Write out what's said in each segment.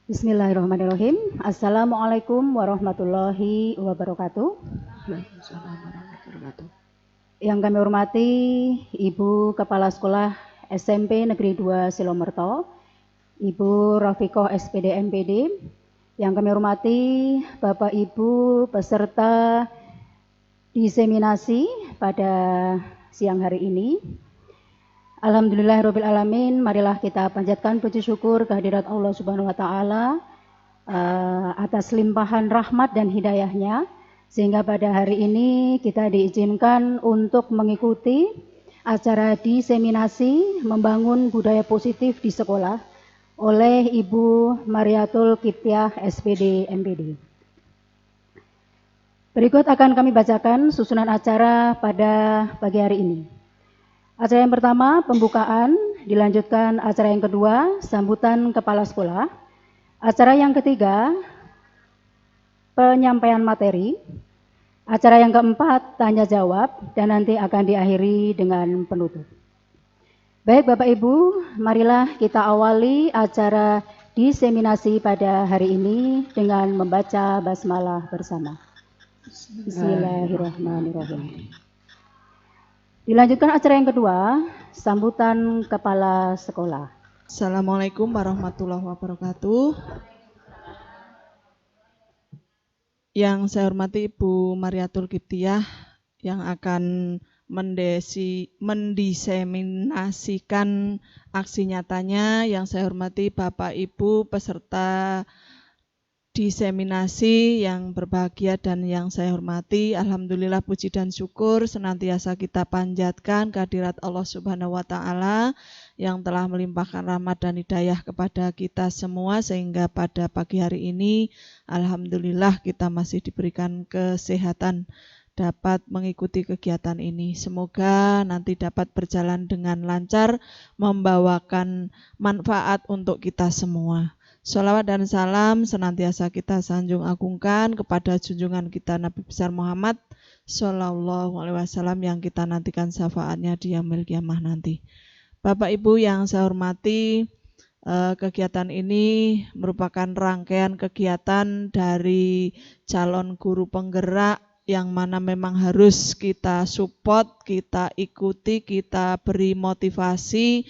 Bismillahirrahmanirrahim. Assalamualaikum warahmatullahi wabarakatuh. Yang kami hormati Ibu Kepala Sekolah SMP Negeri 2 Silomerto, Ibu Rafiqoh SPD MPD. Yang kami hormati Bapak Ibu peserta diseminasi pada siang hari ini. Alhamdulillahirabbil alamin, marilah kita panjatkan puji syukur kehadirat Allah Subhanahu wa taala atas limpahan rahmat dan hidayahnya, sehingga pada hari ini kita diizinkan untuk mengikuti acara diseminasi membangun budaya positif di sekolah oleh Ibu Mariatul Qibtiyah SPD MPD. Berikut akan kami bacakan susunan acara pada pagi hari ini. Acara yang pertama, pembukaan, dilanjutkan acara yang kedua, sambutan kepala sekolah. Acara yang ketiga, penyampaian materi. Acara yang keempat, tanya jawab, dan nanti akan diakhiri dengan penutup. Baik Bapak Ibu, marilah kita awali acara diseminasi pada hari ini dengan membaca basmalah bersama. Bismillahirrahmanirrahim. Dilanjutkan acara yang kedua, sambutan kepala sekolah. Assalamualaikum warahmatullahi wabarakatuh. Yang saya hormati Ibu Mariatul Qibtiyah yang akan mendiseminasikan aksi nyatanya. Yang saya hormati Bapak Ibu peserta diseminasi yang berbahagia dan yang saya hormati, alhamdulillah puji dan syukur senantiasa kita panjatkan kehadirat Allah Subhanahu wa taala yang telah melimpahkan rahmat dan hidayah kepada kita semua, sehingga pada pagi hari ini alhamdulillah kita masih diberikan kesehatan dapat mengikuti kegiatan ini. Semoga nanti dapat berjalan dengan lancar, membawakan manfaat untuk kita semua. Sholawat dan salam senantiasa kita sanjung agungkan kepada junjungan kita Nabi besar Muhammad Sallallahu Alaihi Wasallam yang kita nantikan syafaatnya di yaumil qiyamah nanti. Bapak Ibu yang saya hormati, kegiatan ini merupakan rangkaian kegiatan dari calon guru penggerak yang mana memang harus kita support, kita ikuti, kita beri motivasi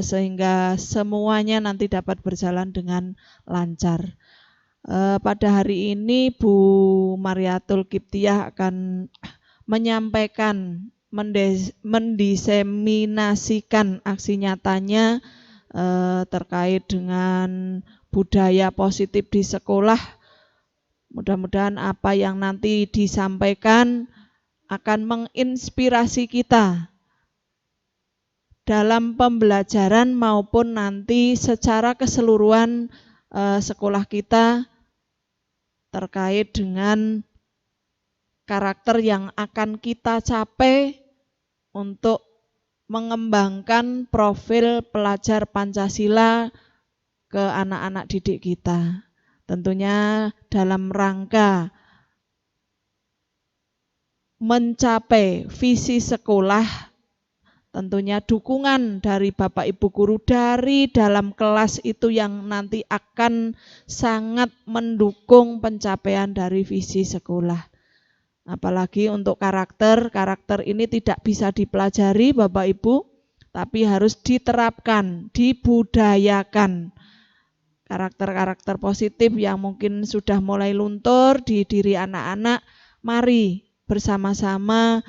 sehingga semuanya nanti dapat berjalan dengan lancar. Pada hari ini Bu Mariatul Qibtiyah akan menyampaikan, mendiseminasikan aksi nyatanya terkait dengan budaya positif di sekolah. Mudah-mudahan apa yang nanti disampaikan akan menginspirasi kita dalam pembelajaran maupun nanti secara keseluruhan sekolah kita terkait dengan karakter yang akan kita capai untuk mengembangkan profil pelajar Pancasila ke anak-anak didik kita. Tentunya dalam rangka mencapai visi sekolah, tentunya dukungan dari Bapak Ibu guru dari dalam kelas itu yang nanti akan sangat mendukung pencapaian dari visi sekolah. Apalagi untuk karakter ini tidak bisa dipelajari Bapak Ibu, tapi harus diterapkan, dibudayakan. Karakter-karakter positif yang mungkin sudah mulai luntur di diri anak-anak, mari bersama-sama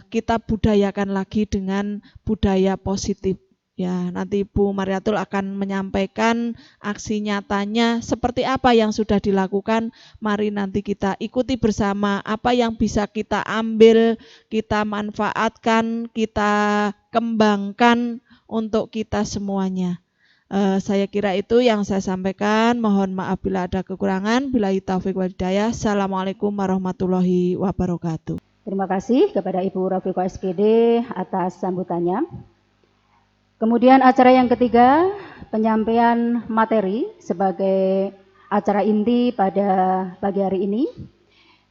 kita budayakan lagi dengan budaya positif. Ya, nanti Bu Mariatul akan menyampaikan aksi nyatanya seperti apa yang sudah dilakukan. Mari nanti kita ikuti bersama apa yang bisa kita ambil, kita manfaatkan, kita kembangkan untuk kita semuanya. Saya kira itu yang saya sampaikan. Mohon maaf bila ada kekurangan. Billahi taufiq wal hidayah. Assalamualaikum warahmatullahi wabarakatuh. Terima kasih kepada Ibu Rafiqoh SPD atas sambutannya. Kemudian acara yang ketiga, penyampaian materi sebagai acara inti pada pagi hari ini.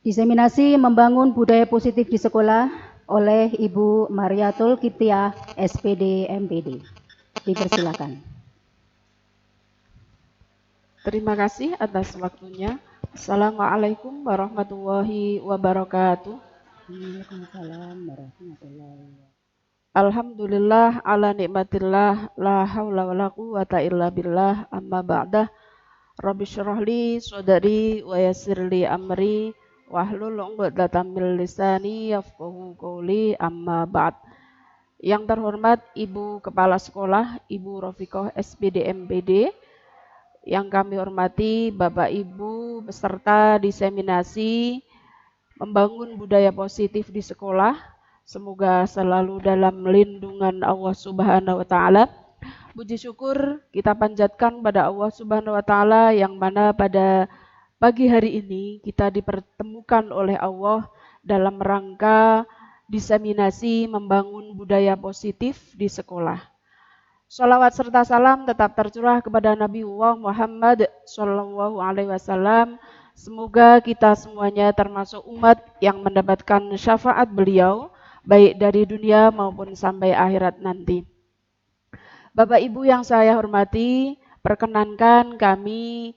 Diseminasi membangun budaya positif di sekolah oleh Ibu Mariatul Kiptiah, SPD MPD. Dipersilakan. Terima kasih atas waktunya. Assalamualaikum warahmatullahi wabarakatuh. Waalaikumsalam warahmatullahi wabarakatuh. Alhamdulillah ala nikmatillah la haula wala quwata illa billah amma ba'dah. Rabbi syrah li sadri wa yassir li amri wahlul 'uqdatam min lisani yafqahu qawli amma ba'd. Yang terhormat Ibu Kepala Sekolah, Ibu Rofiqoh SPD MPD, yang kami hormati Bapak Ibu beserta diseminasi membangun budaya positif di sekolah, semoga selalu dalam lindungan Allah Subhanahu wa taala. Puji syukur kita panjatkan pada Allah Subhanahu wa taala yang mana pada pagi hari ini kita dipertemukan oleh Allah dalam rangka diseminasi membangun budaya positif di sekolah. Sholawat serta salam tetap tercurah kepada Nabi Muhammad Sallallahu Alaihi Wasallam. Semoga kita semuanya termasuk umat yang mendapatkan syafaat beliau, baik dari dunia maupun sampai akhirat nanti. Bapak Ibu yang saya hormati, perkenankan kami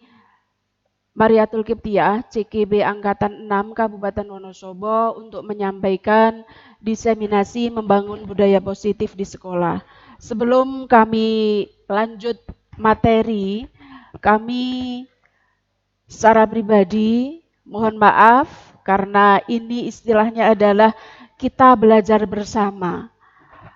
Mariatul Kiptiah, CKB Angkatan 6 Kabupaten Wonosobo untuk menyampaikan diseminasi membangun budaya positif di sekolah. Sebelum kami lanjut materi, kami secara pribadi mohon maaf karena ini istilahnya adalah kita belajar bersama.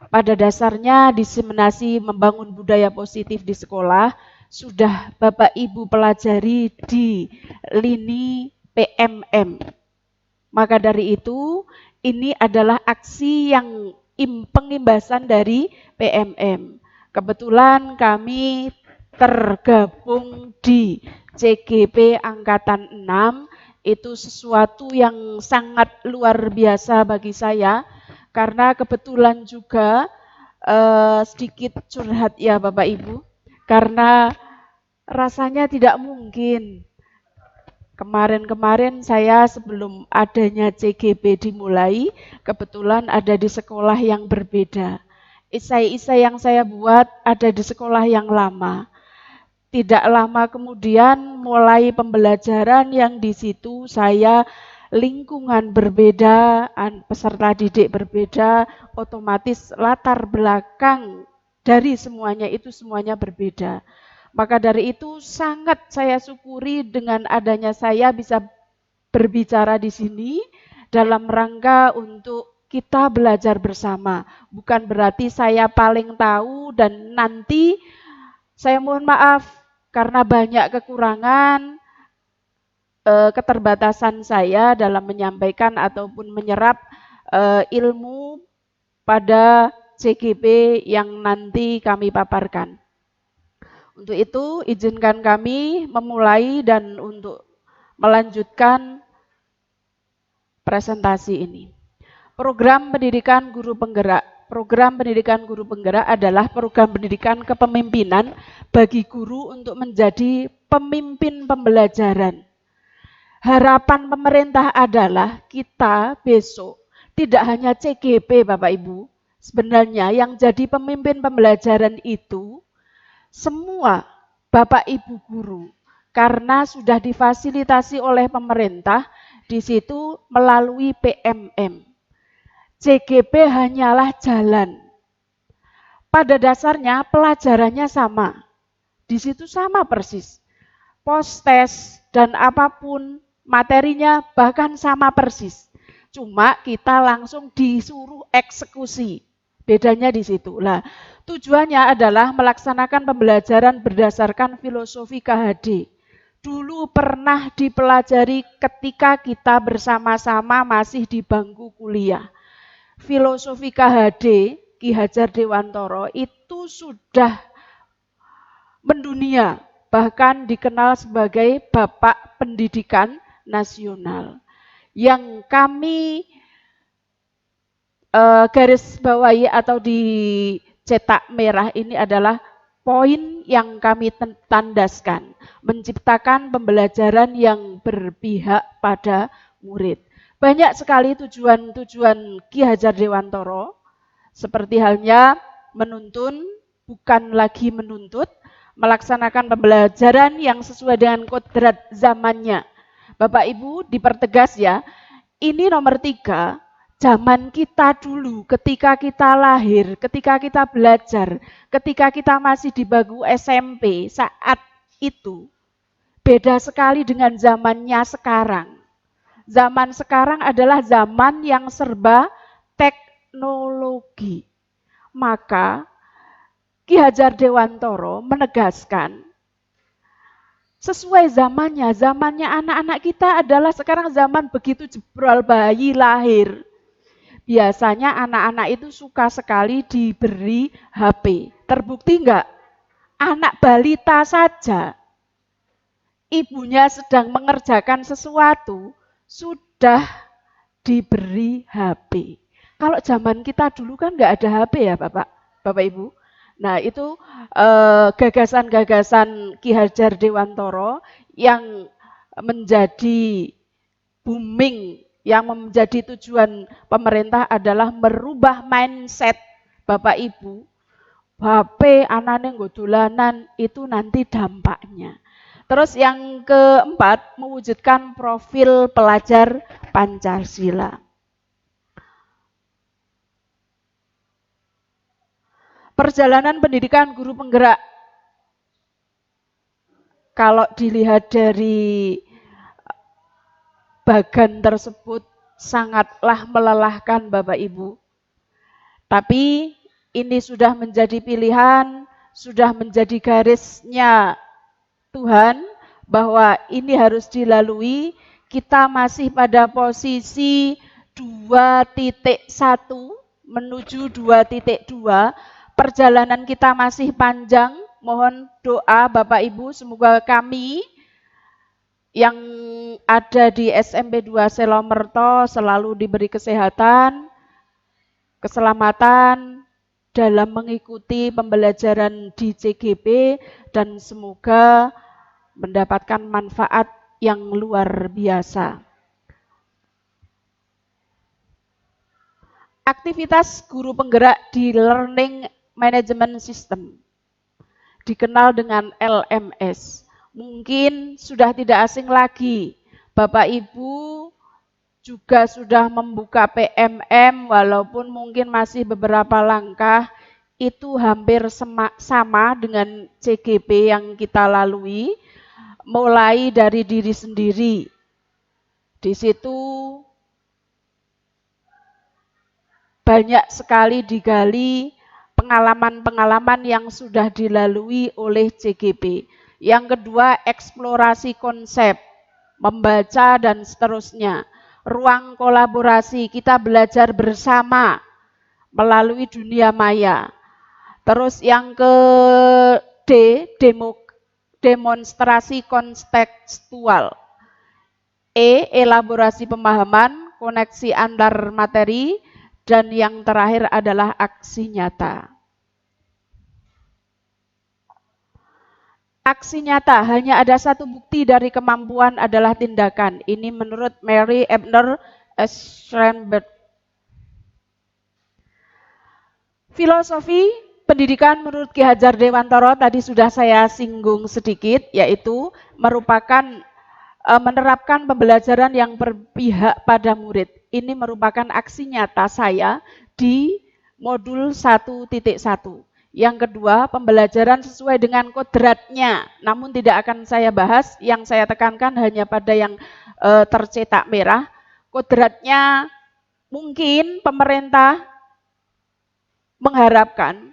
Pada dasarnya diseminasi membangun budaya positif di sekolah sudah Bapak Ibu pelajari di lini PMM. Maka dari itu ini adalah aksi yang pengimbasan dari PMM. Kebetulan kami tergabung di CGP Angkatan 6, itu sesuatu yang sangat luar biasa bagi saya. Karena kebetulan juga sedikit curhat ya Bapak Ibu, karena rasanya tidak mungkin. Kemarin saya sebelum adanya CGP dimulai, kebetulan ada di sekolah yang berbeda. Isai-isai yang saya buat ada di sekolah yang lama. Tidak lama kemudian mulai pembelajaran yang di situ saya lingkungan berbeda, peserta didik berbeda, otomatis latar belakang dari semuanya itu semuanya berbeda. Maka dari itu sangat saya syukuri dengan adanya saya bisa berbicara di sini dalam rangka untuk kita belajar bersama. Bukan berarti saya paling tahu dan nanti saya mohon maaf karena banyak kekurangan, keterbatasan saya dalam menyampaikan ataupun menyerap ilmu pada CGP yang nanti kami paparkan. Untuk itu izinkan kami memulai dan untuk melanjutkan presentasi ini. Program pendidikan guru penggerak. Program pendidikan guru penggerak adalah program pendidikan kepemimpinan bagi guru untuk menjadi pemimpin pembelajaran. Harapan pemerintah adalah kita besok tidak hanya CGP Bapak Ibu, sebenarnya yang jadi pemimpin pembelajaran itu semua Bapak Ibu guru, karena sudah difasilitasi oleh pemerintah di situ melalui PMM. CGP hanyalah jalan. Pada dasarnya pelajarannya sama, di situ sama persis. Post-test dan apapun materinya bahkan sama persis. Cuma kita langsung disuruh eksekusi. Bedanya di situ. Nah, tujuannya adalah melaksanakan pembelajaran berdasarkan filosofi KHD. Dulu pernah dipelajari ketika kita bersama-sama masih di bangku kuliah. Filosofi KHD, Ki Hajar Dewantoro, itu sudah mendunia. Bahkan dikenal sebagai Bapak Pendidikan Nasional. Yang kami garis bawahi atau dicetak merah ini adalah poin yang kami tandaskan, menciptakan pembelajaran yang berpihak pada murid. Banyak sekali tujuan-tujuan Ki Hajar Dewantara, seperti halnya menuntun, bukan lagi menuntut, melaksanakan pembelajaran yang sesuai dengan kodrat zamannya. Bapak Ibu dipertegas ya, ini nomor 3, zaman kita dulu ketika kita lahir, ketika kita belajar, ketika kita masih di bangku SMP, saat itu beda sekali dengan zamannya sekarang. Zaman sekarang adalah zaman yang serba teknologi. Maka Ki Hajar Dewantara menegaskan sesuai zamannya anak-anak kita adalah sekarang zaman begitu jebrol bayi lahir. Biasanya anak-anak itu suka sekali diberi HP. Terbukti enggak? Anak balita saja, ibunya sedang mengerjakan sesuatu, sudah diberi HP. Kalau zaman kita dulu kan enggak ada HP ya Bapak Ibu. Nah itu gagasan-gagasan Ki Hajar Dewantara yang menjadi booming, yang menjadi tujuan pemerintah adalah merubah mindset Bapak Ibu. HP anane nggo dolanan itu nanti dampaknya. Terus yang keempat, mewujudkan profil pelajar Pancasila. Perjalanan pendidikan guru penggerak, kalau dilihat dari bagan tersebut sangatlah melelahkan Bapak Ibu. Tapi ini sudah menjadi pilihan, sudah menjadi garisnya Tuhan bahwa ini harus dilalui. Kita masih pada posisi 2.1 menuju 2.2. Perjalanan kita masih panjang, mohon doa Bapak Ibu, semoga kami yang ada di SMP 2 Selomerto selalu diberi kesehatan, keselamatan dalam mengikuti pembelajaran di CGP dan semoga mendapatkan manfaat yang luar biasa. Aktivitas guru penggerak di Learning Management System, dikenal dengan LMS. Mungkin sudah tidak asing lagi, Bapak Ibu juga sudah membuka PMM, walaupun mungkin masih beberapa langkah, itu hampir sama dengan CGP yang kita lalui, mulai dari diri sendiri. Di situ banyak sekali digali pengalaman-pengalaman yang sudah dilalui oleh CGP. Yang kedua, eksplorasi konsep, membaca dan seterusnya. Ruang kolaborasi, kita belajar bersama melalui dunia maya. Terus yang ke D, demonstrasi kontekstual. E, elaborasi pemahaman, koneksi antar materi. Dan yang terakhir adalah aksi nyata. Aksi nyata, hanya ada satu bukti dari kemampuan adalah tindakan. Ini menurut Mary Ebner Schrenberg. Filosofi pendidikan menurut Ki Hajar Dewantara tadi sudah saya singgung sedikit, yaitu menerapkan pembelajaran yang berpihak pada murid. Ini merupakan aksi nyata saya di modul 1.1. Yang kedua, pembelajaran sesuai dengan kodratnya. Namun tidak akan saya bahas, yang saya tekankan hanya pada yang tercetak merah. Kodratnya mungkin pemerintah mengharapkan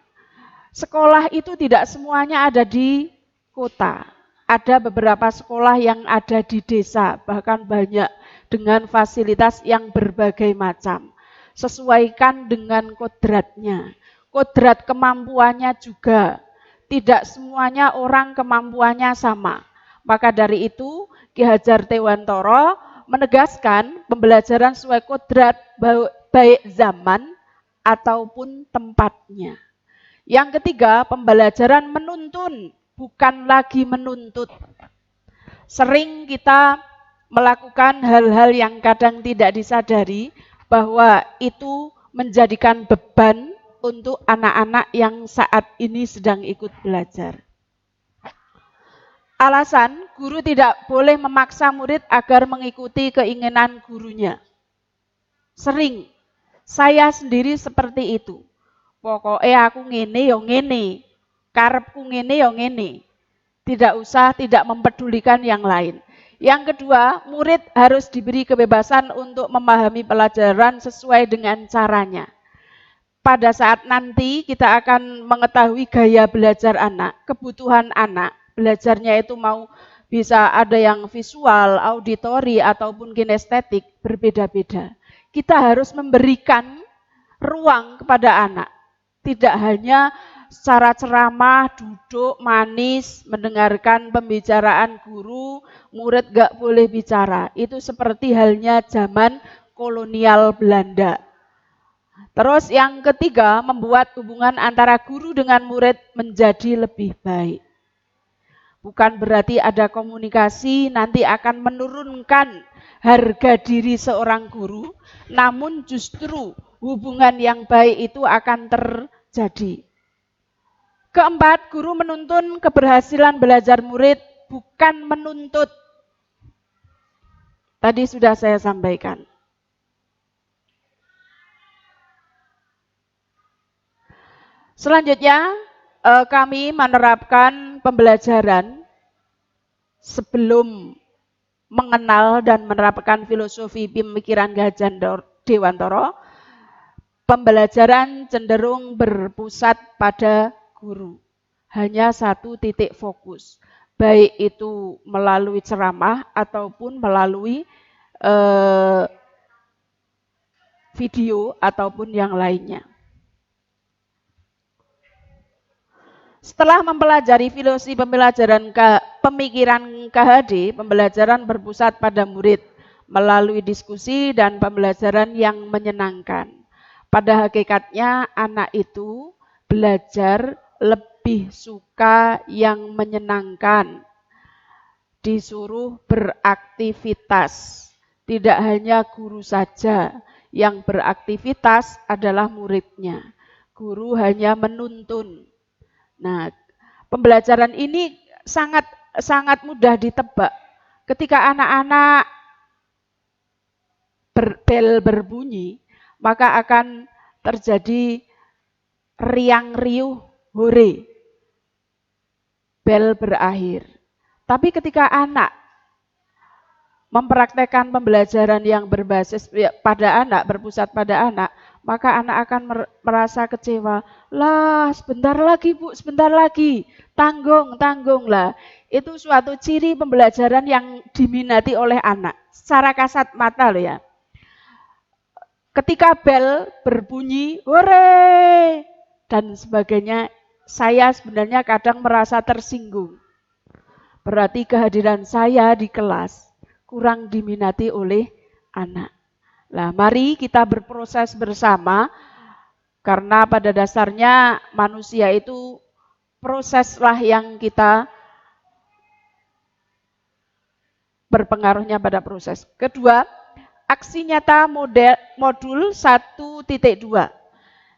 sekolah itu tidak semuanya ada di kota. Ada beberapa sekolah yang ada di desa, bahkan banyak dengan fasilitas yang berbagai macam. Sesuaikan dengan kodratnya. Kodrat kemampuannya juga. Tidak semuanya orang kemampuannya sama. Maka dari itu, Ki Hajar Dewantara menegaskan pembelajaran sesuai kodrat baik zaman ataupun tempatnya. Yang ketiga, pembelajaran menuntun, bukan lagi menuntut. Sering kita melakukan hal-hal yang kadang tidak disadari bahwa itu menjadikan beban untuk anak-anak yang saat ini sedang ikut belajar. Alasan, guru tidak boleh memaksa murid agar mengikuti keinginan gurunya. Sering, saya sendiri seperti itu. Pokoknya aku ngene yo ngene, karepku ngene yo ngene. Tidak usah tidak mempedulikan yang lain. Yang kedua, murid harus diberi kebebasan untuk memahami pelajaran sesuai dengan caranya. Pada saat nanti kita akan mengetahui gaya belajar anak, kebutuhan anak. Belajarnya itu mau bisa ada yang visual, auditori, ataupun kinestetik, berbeda-beda. Kita harus memberikan ruang kepada anak. Tidak hanya secara ceramah, duduk, manis, mendengarkan pembicaraan guru, murid gak boleh bicara. Itu seperti halnya zaman kolonial Belanda. Terus yang ketiga, membuat hubungan antara guru dengan murid menjadi lebih baik. Bukan berarti ada komunikasi nanti akan menurunkan harga diri seorang guru, namun justru hubungan yang baik itu akan terjadi. Keempat, guru menuntun keberhasilan belajar murid, bukan menuntut. Tadi sudah saya sampaikan. Selanjutnya, kami menerapkan pembelajaran sebelum mengenal dan menerapkan filosofi pemikiran Gajah Dewantara. Pembelajaran cenderung berpusat pada guru. Hanya satu titik fokus. Baik itu melalui ceramah ataupun melalui video ataupun yang lainnya. Setelah mempelajari filosofi pembelajaran pemikiran KHD, pembelajaran berpusat pada murid melalui diskusi dan pembelajaran yang menyenangkan. Pada hakikatnya anak itu belajar lebih suka yang menyenangkan, disuruh beraktivitas. Tidak hanya guru saja yang beraktivitas adalah muridnya. Guru hanya menuntun. Nah, pembelajaran ini sangat mudah ditebak. Ketika anak-anak bel berbunyi, maka akan terjadi riang riuh hore. Bel berakhir. Tapi ketika anak mempraktekkan pembelajaran yang berbasis pada anak, berpusat pada anak, maka anak akan merasa kecewa. Lah, sebentar lagi Bu, sebentar lagi. Tanggung lah. Itu suatu ciri pembelajaran yang diminati oleh anak. Secara kasat mata loh ya. Ketika bel berbunyi, hore! Dan sebagainya, saya sebenarnya kadang merasa tersinggung. Berarti kehadiran saya di kelas kurang diminati oleh anak. Nah, mari kita berproses bersama, karena pada dasarnya manusia itu proseslah yang kita berpengaruhnya pada proses. Kedua, aksi nyata modul 1.2.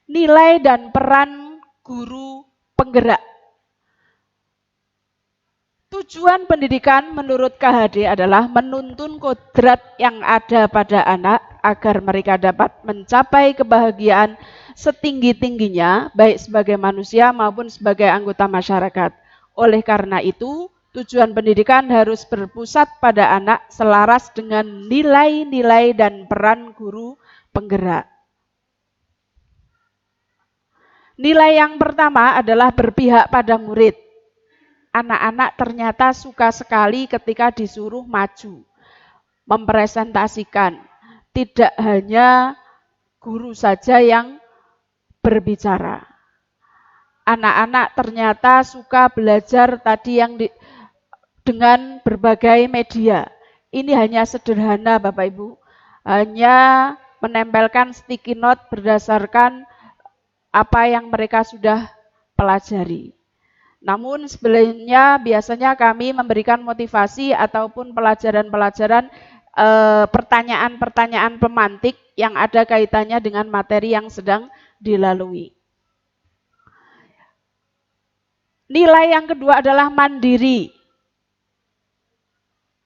Nilai dan peran guru penggerak. Tujuan pendidikan menurut KHD adalah menuntun kodrat yang ada pada anak agar mereka dapat mencapai kebahagiaan setinggi-tingginya, baik sebagai manusia maupun sebagai anggota masyarakat. Oleh karena itu, tujuan pendidikan harus berpusat pada anak selaras dengan nilai-nilai dan peran guru penggerak. Nilai yang pertama adalah berpihak pada murid. Anak-anak ternyata suka sekali ketika disuruh maju, mempresentasikan. Tidak hanya guru saja yang berbicara. Anak-anak ternyata suka belajar tadi yang dengan berbagai media. Ini hanya sederhana Bapak Ibu, hanya menempelkan sticky note berdasarkan apa yang mereka sudah pelajari. Namun sebenarnya biasanya kami memberikan motivasi ataupun pelajaran-pelajaran pertanyaan-pertanyaan pemantik yang ada kaitannya dengan materi yang sedang dilalui. Nilai yang kedua adalah mandiri.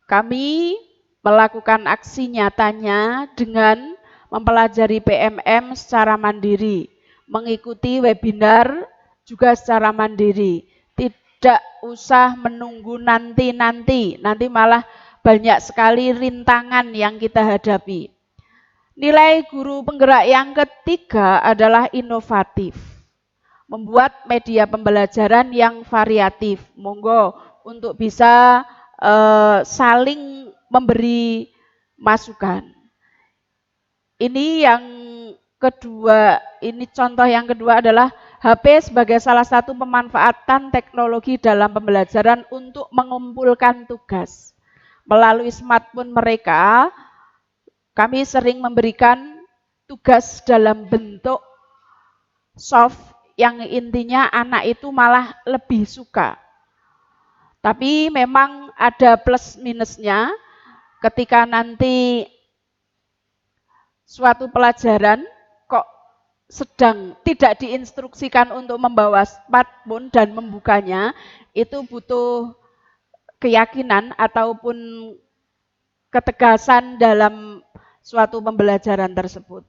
Kami melakukan aksi nyatanya dengan mempelajari PMM secara mandiri, mengikuti webinar juga secara mandiri. Tidak usah menunggu nanti malah banyak sekali rintangan yang kita hadapi. Nilai guru penggerak yang ketiga adalah inovatif. Membuat media pembelajaran yang variatif. Monggo untuk bisa saling memberi masukan. Ini yang kedua, ini contoh yang kedua adalah HP sebagai salah satu pemanfaatan teknologi dalam pembelajaran untuk mengumpulkan tugas. Melalui smartphone mereka, kami sering memberikan tugas dalam bentuk soft yang intinya anak itu malah lebih suka. Tapi memang ada plus minusnya ketika nanti suatu pelajaran kok sedang tidak diinstruksikan untuk membawa smartphone dan membukanya, itu butuh keyakinan ataupun ketegasan dalam suatu pembelajaran tersebut.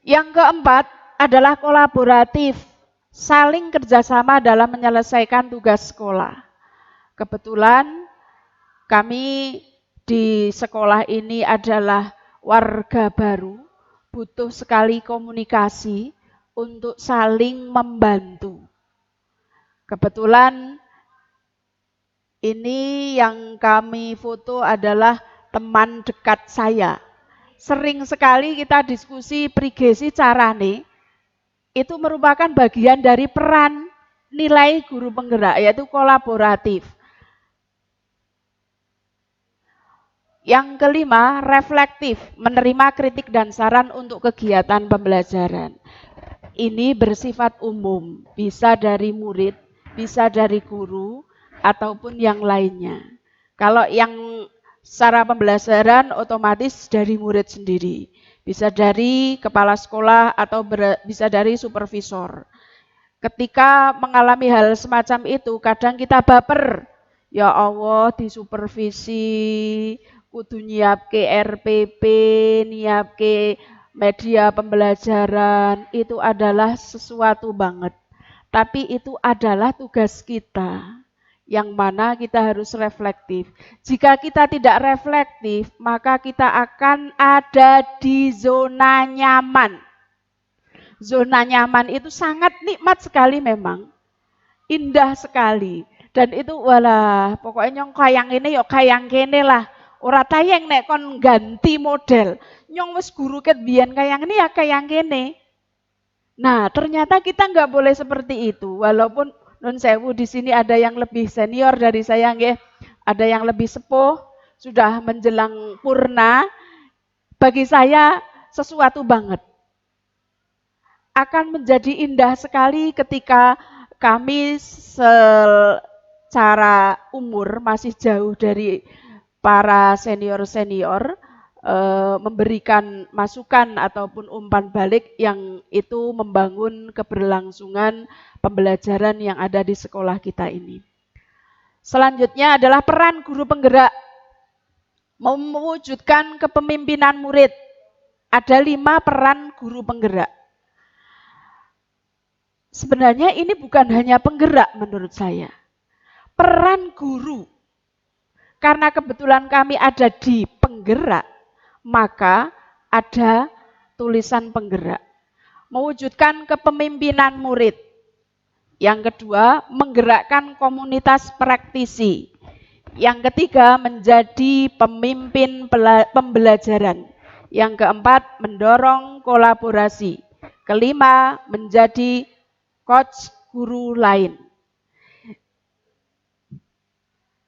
Yang keempat adalah kolaboratif, saling kerjasama dalam menyelesaikan tugas sekolah. Kebetulan kami di sekolah ini adalah warga baru, butuh sekali komunikasi untuk saling membantu. Kebetulan ini yang kami foto adalah teman dekat saya. Sering sekali kita diskusi prigesi carane, itu merupakan bagian dari peran nilai guru penggerak, yaitu kolaboratif. Yang kelima, reflektif, menerima kritik dan saran untuk kegiatan pembelajaran. Ini bersifat umum, bisa dari murid, bisa dari guru, ataupun yang lainnya. Kalau yang secara pembelajaran otomatis dari murid sendiri, bisa dari kepala sekolah atau bisa dari supervisor. Ketika mengalami hal semacam itu, kadang kita baper. Ya Allah, disupervisi, kudu nyiapke RPP, nyiapke media pembelajaran, itu adalah sesuatu banget. Tapi itu adalah tugas kita, yang mana kita harus reflektif. Jika kita tidak reflektif, maka kita akan ada di zona nyaman. Zona nyaman itu sangat nikmat sekali memang, indah sekali. Dan itu walah, pokoknya nyong kayang ini ya kayang kene lah. Ora tayang nek kon ganti model. Nyong wis guru ket biyen kayang ini ya kayang kene. Nah, ternyata kita nggak boleh seperti itu. Walaupun nun sewu di sini ada yang lebih senior dari saya nggih, ada yang lebih sepuh, sudah menjelang purna. Bagi saya sesuatu banget. Akan menjadi indah sekali ketika kami secara umur masih jauh dari para senior-senior, memberikan masukan ataupun umpan balik yang itu membangun keberlangsungan pembelajaran yang ada di sekolah kita ini. Selanjutnya adalah peran guru penggerak mewujudkan kepemimpinan murid. Ada 5 peran guru penggerak. Sebenarnya ini bukan hanya penggerak menurut saya. Peran guru. Karena kebetulan kami ada di penggerak, maka ada tulisan penggerak. Mewujudkan kepemimpinan murid. Yang kedua, menggerakkan komunitas praktisi. Yang ketiga, menjadi pemimpin pembelajaran. Yang keempat, mendorong kolaborasi. Kelima, menjadi coach guru lain.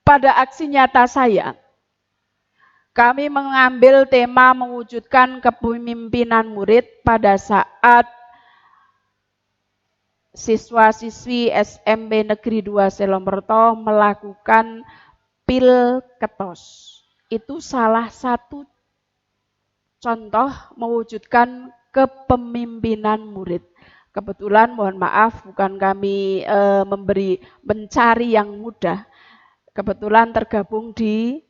Pada aksi nyata saya, Kami mengambil tema mewujudkan kepemimpinan murid pada saat siswa-siswi SMP Negeri 2 Selomberto melakukan Pilketos. Itu salah satu contoh mewujudkan kepemimpinan murid. Kebetulan mohon maaf bukan kami mencari yang mudah. Kebetulan tergabung di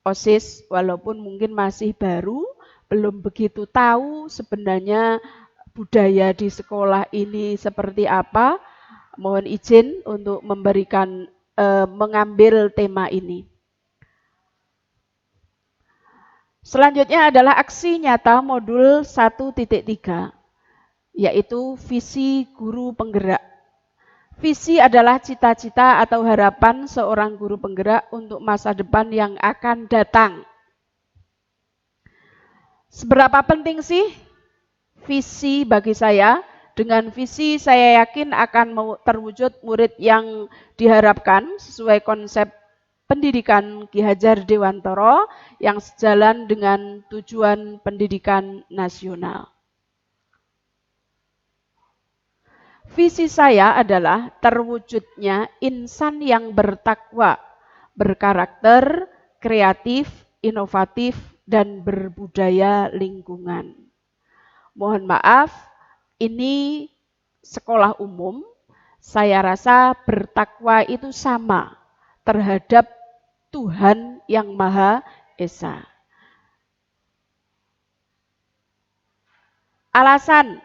OSIS walaupun mungkin masih baru, belum begitu tahu sebenarnya budaya di sekolah ini seperti apa. Mohon izin untuk memberikan mengambil tema ini. Selanjutnya adalah aksi nyata modul 1.3, yaitu visi guru penggerak. Visi adalah cita-cita atau harapan seorang guru penggerak untuk masa depan yang akan datang. Seberapa penting sih visi bagi saya? Dengan visi saya yakin akan terwujud murid yang diharapkan sesuai konsep pendidikan Ki Hajar Dewantara yang sejalan dengan tujuan pendidikan nasional. Visi saya adalah terwujudnya insan yang bertakwa, berkarakter, kreatif, inovatif, dan berbudaya lingkungan. Mohon maaf, ini sekolah umum, saya rasa bertakwa itu sama terhadap Tuhan yang Maha Esa. Alasan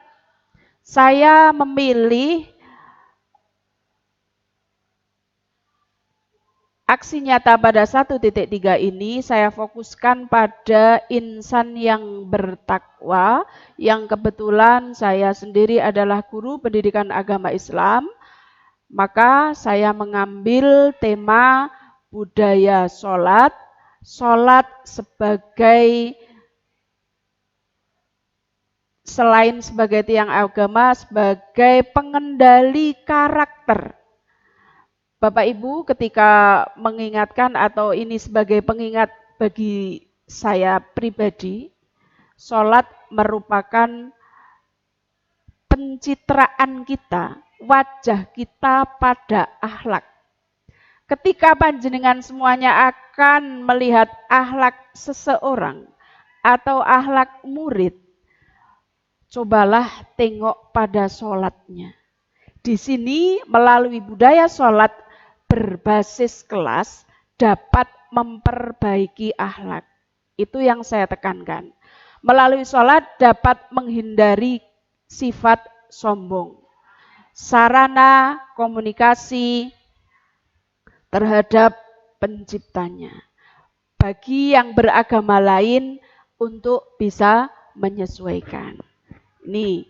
saya memilih aksi nyata pada 1.3 ini, saya fokuskan pada insan yang bertakwa, yang kebetulan saya sendiri adalah guru pendidikan agama Islam, maka saya mengambil tema budaya sholat, sholat sebagai selain sebagai tiang agama, sebagai pengendali karakter. Bapak Ibu ketika mengingatkan atau ini sebagai pengingat bagi saya pribadi, sholat merupakan pencitraan kita, wajah kita pada akhlak. Ketika panjenengan semuanya akan melihat akhlak seseorang atau akhlak murid, cobalah tengok pada sholatnya. Di sini melalui budaya sholat berbasis kelas dapat memperbaiki akhlak. Itu yang saya tekankan. Melalui sholat dapat menghindari sifat sombong. Sarana komunikasi terhadap penciptanya. Bagi yang beragama lain untuk bisa menyesuaikan. Ini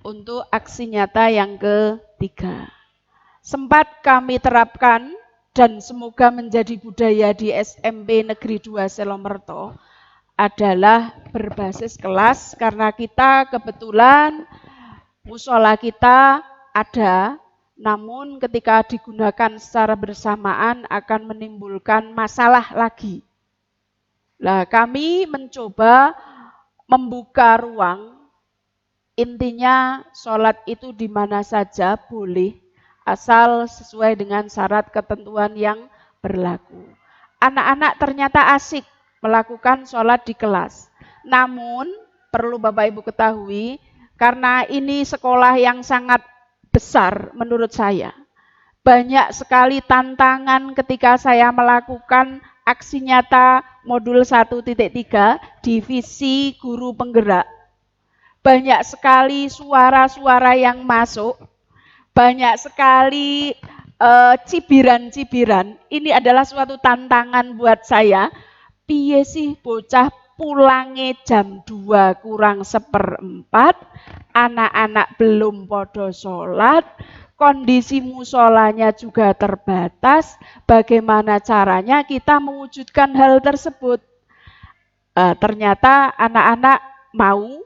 untuk aksi nyata yang ketiga. Sempat kami terapkan dan semoga menjadi budaya di SMP Negeri 2 Selomberto adalah berbasis kelas karena kita kebetulan musola kita ada, namun ketika digunakan secara bersamaan akan menimbulkan masalah lagi. Nah, kami mencoba membuka ruang, intinya sholat itu di mana saja boleh, asal sesuai dengan syarat ketentuan yang berlaku. Anak-anak ternyata asik melakukan sholat di kelas. Namun, perlu Bapak Ibu ketahui, karena ini sekolah yang sangat besar menurut saya. Banyak sekali tantangan ketika saya melakukan aksi nyata modul 1.3 divisi guru penggerak. Banyak sekali suara-suara yang masuk, banyak sekali cibiran-cibiran. Ini adalah suatu tantangan buat saya. Piye sih bocah pulangnya jam 2 kurang 1/4, anak-anak belum podo sholat, kondisi musolanya juga terbatas, bagaimana caranya kita mewujudkan hal tersebut? Ternyata anak-anak mau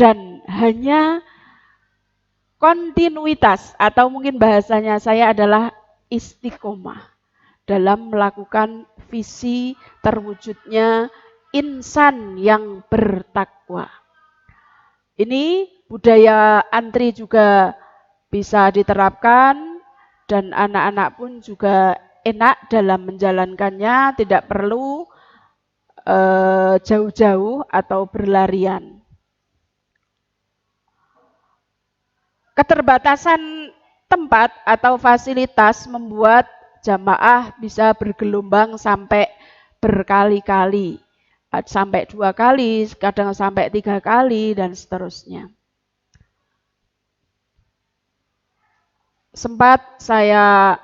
dan hanya kontinuitas atau mungkin bahasanya saya adalah istiqomah dalam melakukan visi terwujudnya insan yang bertakwa. Ini budaya antri juga bisa diterapkan dan anak-anak pun juga enak dalam menjalankannya, tidak perlu jauh-jauh atau berlarian. Keterbatasan tempat atau fasilitas membuat jamaah bisa bergelombang sampai berkali-kali, sampai 2 kali, kadang sampai 3 kali, dan seterusnya. Sempat saya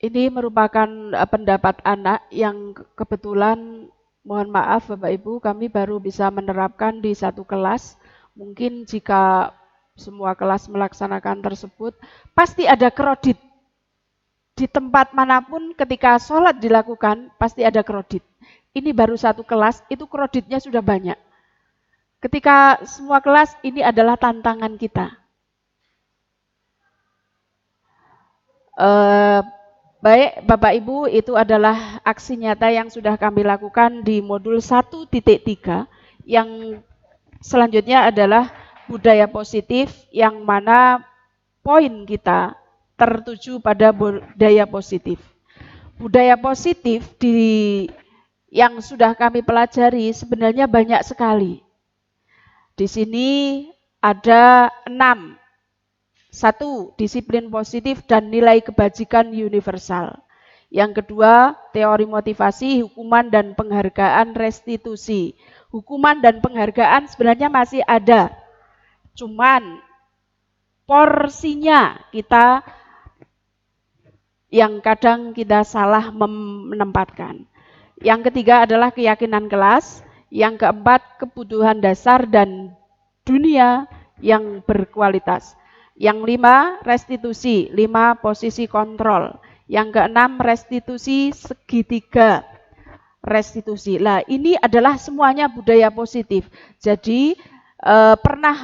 ini merupakan pendapat anak yang kebetulan, mohon maaf Bapak Ibu, kami baru bisa menerapkan di satu kelas. Mungkin jika semua kelas melaksanakan tersebut, pasti ada kredit. Di tempat manapun ketika sholat dilakukan, pasti ada kredit. Ini baru satu kelas, itu kreditnya sudah banyak. Ketika semua kelas, ini adalah tantangan kita. Baik Bapak Ibu, itu adalah aksi nyata yang sudah kami lakukan di modul 1.3, yang selanjutnya adalah budaya positif, yang mana poin kita tertuju pada budaya positif. Budaya positif yang sudah kami pelajari sebenarnya banyak sekali. Di sini ada 6. 1. Disiplin positif dan nilai kebajikan universal. Yang kedua, teori motivasi, hukuman dan penghargaan restitusi. Hukuman dan penghargaan sebenarnya masih ada. Cuman porsinya kita yang kadang kita salah menempatkan. Yang ketiga adalah keyakinan kelas. Yang keempat, kebutuhan dasar dan dunia yang berkualitas. Yang 5, restitusi. 5, posisi kontrol. Yang keenam, restitusi segitiga. Restitusi. Nah, ini adalah semuanya budaya positif. Jadi,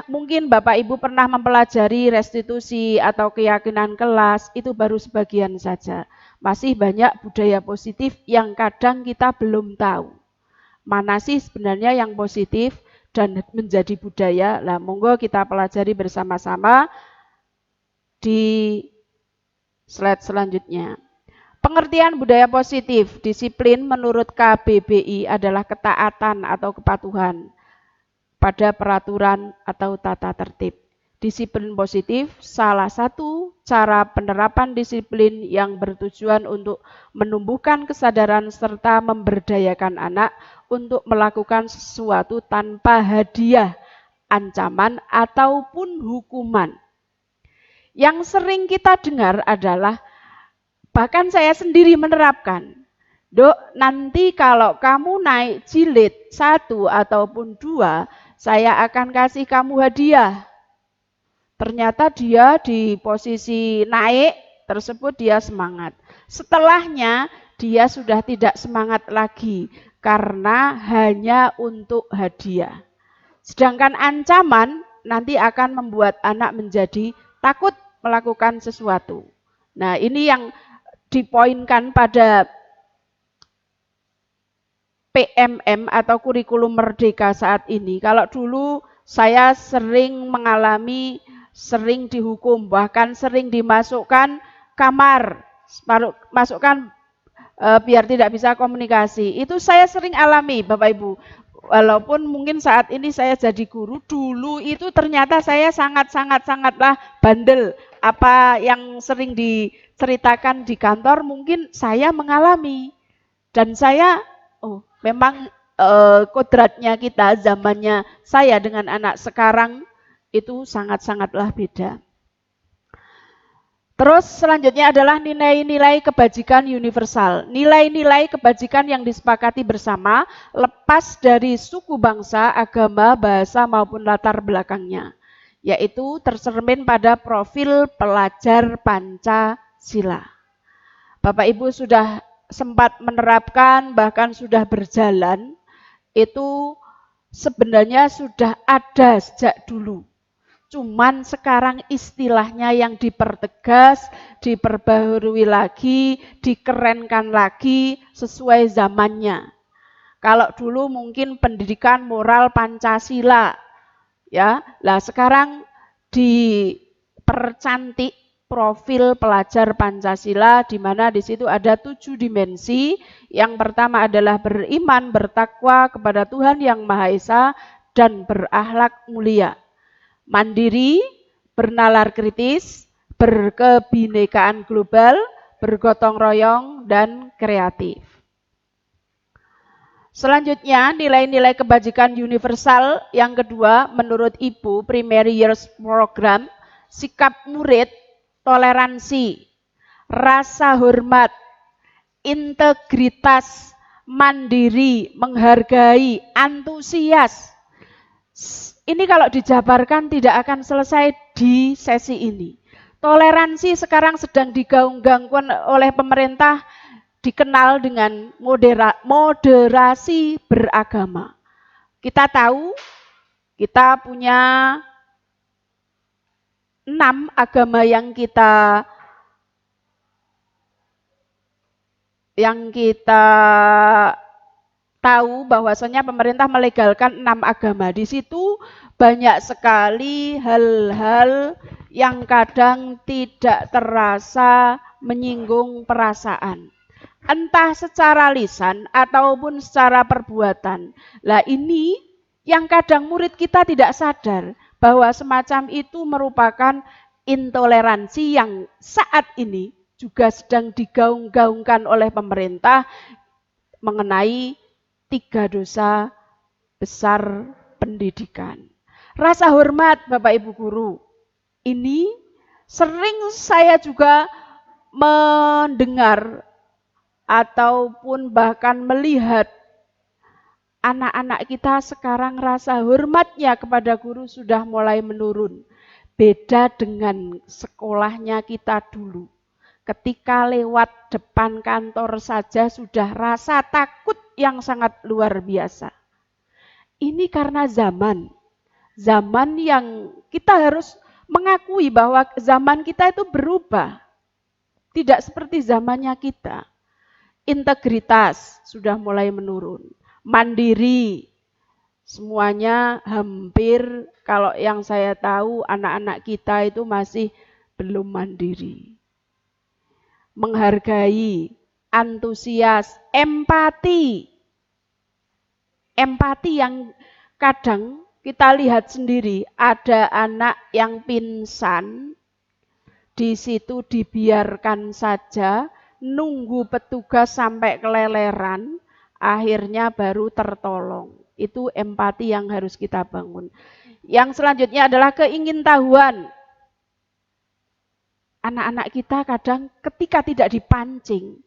mungkin Bapak Ibu pernah mempelajari restitusi atau keyakinan kelas, itu baru sebagian saja. Masih banyak budaya positif yang kadang kita belum tahu. Mana sih sebenarnya yang positif dan menjadi budaya? Nah, monggo kita pelajari bersama-sama di slide selanjutnya. Pengertian budaya positif, disiplin menurut KBBI adalah ketaatan atau kepatuhan pada peraturan atau tata tertib. Disiplin positif salah satu cara penerapan disiplin yang bertujuan untuk menumbuhkan kesadaran serta memberdayakan anak untuk melakukan sesuatu tanpa hadiah, ancaman, ataupun hukuman. Yang sering kita dengar adalah, bahkan saya sendiri menerapkan, Dok, nanti kalau kamu naik jilid 1 ataupun 2, saya akan kasih kamu hadiah. Ternyata dia di posisi naik tersebut dia semangat. Setelahnya dia sudah tidak semangat lagi karena hanya untuk hadiah. Sedangkan ancaman nanti akan membuat anak menjadi takut melakukan sesuatu. Nah, ini yang dipoinkan pada PMM atau kurikulum merdeka saat ini. Kalau dulu saya sering mengalami, sering dihukum, bahkan sering dimasukkan kamar, masukkan biar tidak bisa komunikasi. Itu saya sering alami, Bapak Ibu. Walaupun mungkin saat ini saya jadi guru, dulu itu ternyata saya sangatlah bandel. Apa yang sering diceritakan di kantor mungkin saya mengalami. Dan saya, memang kodratnya kita, zamannya saya dengan anak sekarang itu sangatlah beda. Terus selanjutnya adalah nilai-nilai kebajikan universal. Nilai-nilai kebajikan yang disepakati bersama lepas dari suku bangsa, agama, bahasa maupun latar belakangnya. Yaitu tercermin pada profil pelajar Pancasila. Bapak Ibu sudah sempat menerapkan, bahkan sudah berjalan, itu sebenarnya sudah ada sejak dulu. Cuman sekarang istilahnya yang dipertegas, diperbaharui lagi, dikerenkan lagi sesuai zamannya. Kalau dulu mungkin pendidikan moral Pancasila, ya, lah sekarang dipercantik profil pelajar Pancasila, di mana di situ ada 7 dimensi. Yang pertama adalah beriman, bertakwa kepada Tuhan Yang Maha Esa, dan berakhlak mulia. Mandiri, bernalar kritis, berkebinekaan global, bergotong royong, dan kreatif. Selanjutnya, nilai-nilai kebajikan universal yang kedua, menurut Ibu, Primary Years Program, sikap murid, toleransi, rasa hormat, integritas, mandiri, menghargai, antusias. Ini kalau dijabarkan tidak akan selesai di sesi ini. Toleransi sekarang sedang digaung-gaungkan oleh pemerintah, dikenal dengan moderasi beragama. Kita tahu kita punya 6 agama yang kita tahu bahwasanya pemerintah melegalkan 6 agama. Di situ banyak sekali hal-hal yang kadang tidak terasa menyinggung perasaan. Entah secara lisan ataupun secara perbuatan. Lah ini yang kadang murid kita tidak sadar bahwa semacam itu merupakan intoleransi yang saat ini juga sedang digaung-gaungkan oleh pemerintah mengenai 3 dosa besar pendidikan. Rasa hormat Bapak Ibu Guru, ini sering saya juga mendengar ataupun bahkan melihat anak-anak kita sekarang rasa hormatnya kepada guru sudah mulai menurun. Beda dengan sekolahnya kita dulu. Ketika lewat depan kantor saja sudah rasa takut yang sangat luar biasa. Ini karena zaman yang kita harus mengakui bahwa zaman kita itu berubah. Tidak seperti zamannya kita. Integritas sudah mulai menurun. Mandiri, semuanya hampir, kalau yang saya tahu anak-anak kita itu masih belum mandiri. Menghargai, antusias, empati. Empati yang kadang kita lihat sendiri, ada anak yang pingsan, di situ dibiarkan saja, nunggu petugas sampai keleleran, akhirnya baru tertolong. Itu empati yang harus kita bangun. Yang selanjutnya adalah keingintahuan. Anak-anak kita kadang ketika tidak dipancing,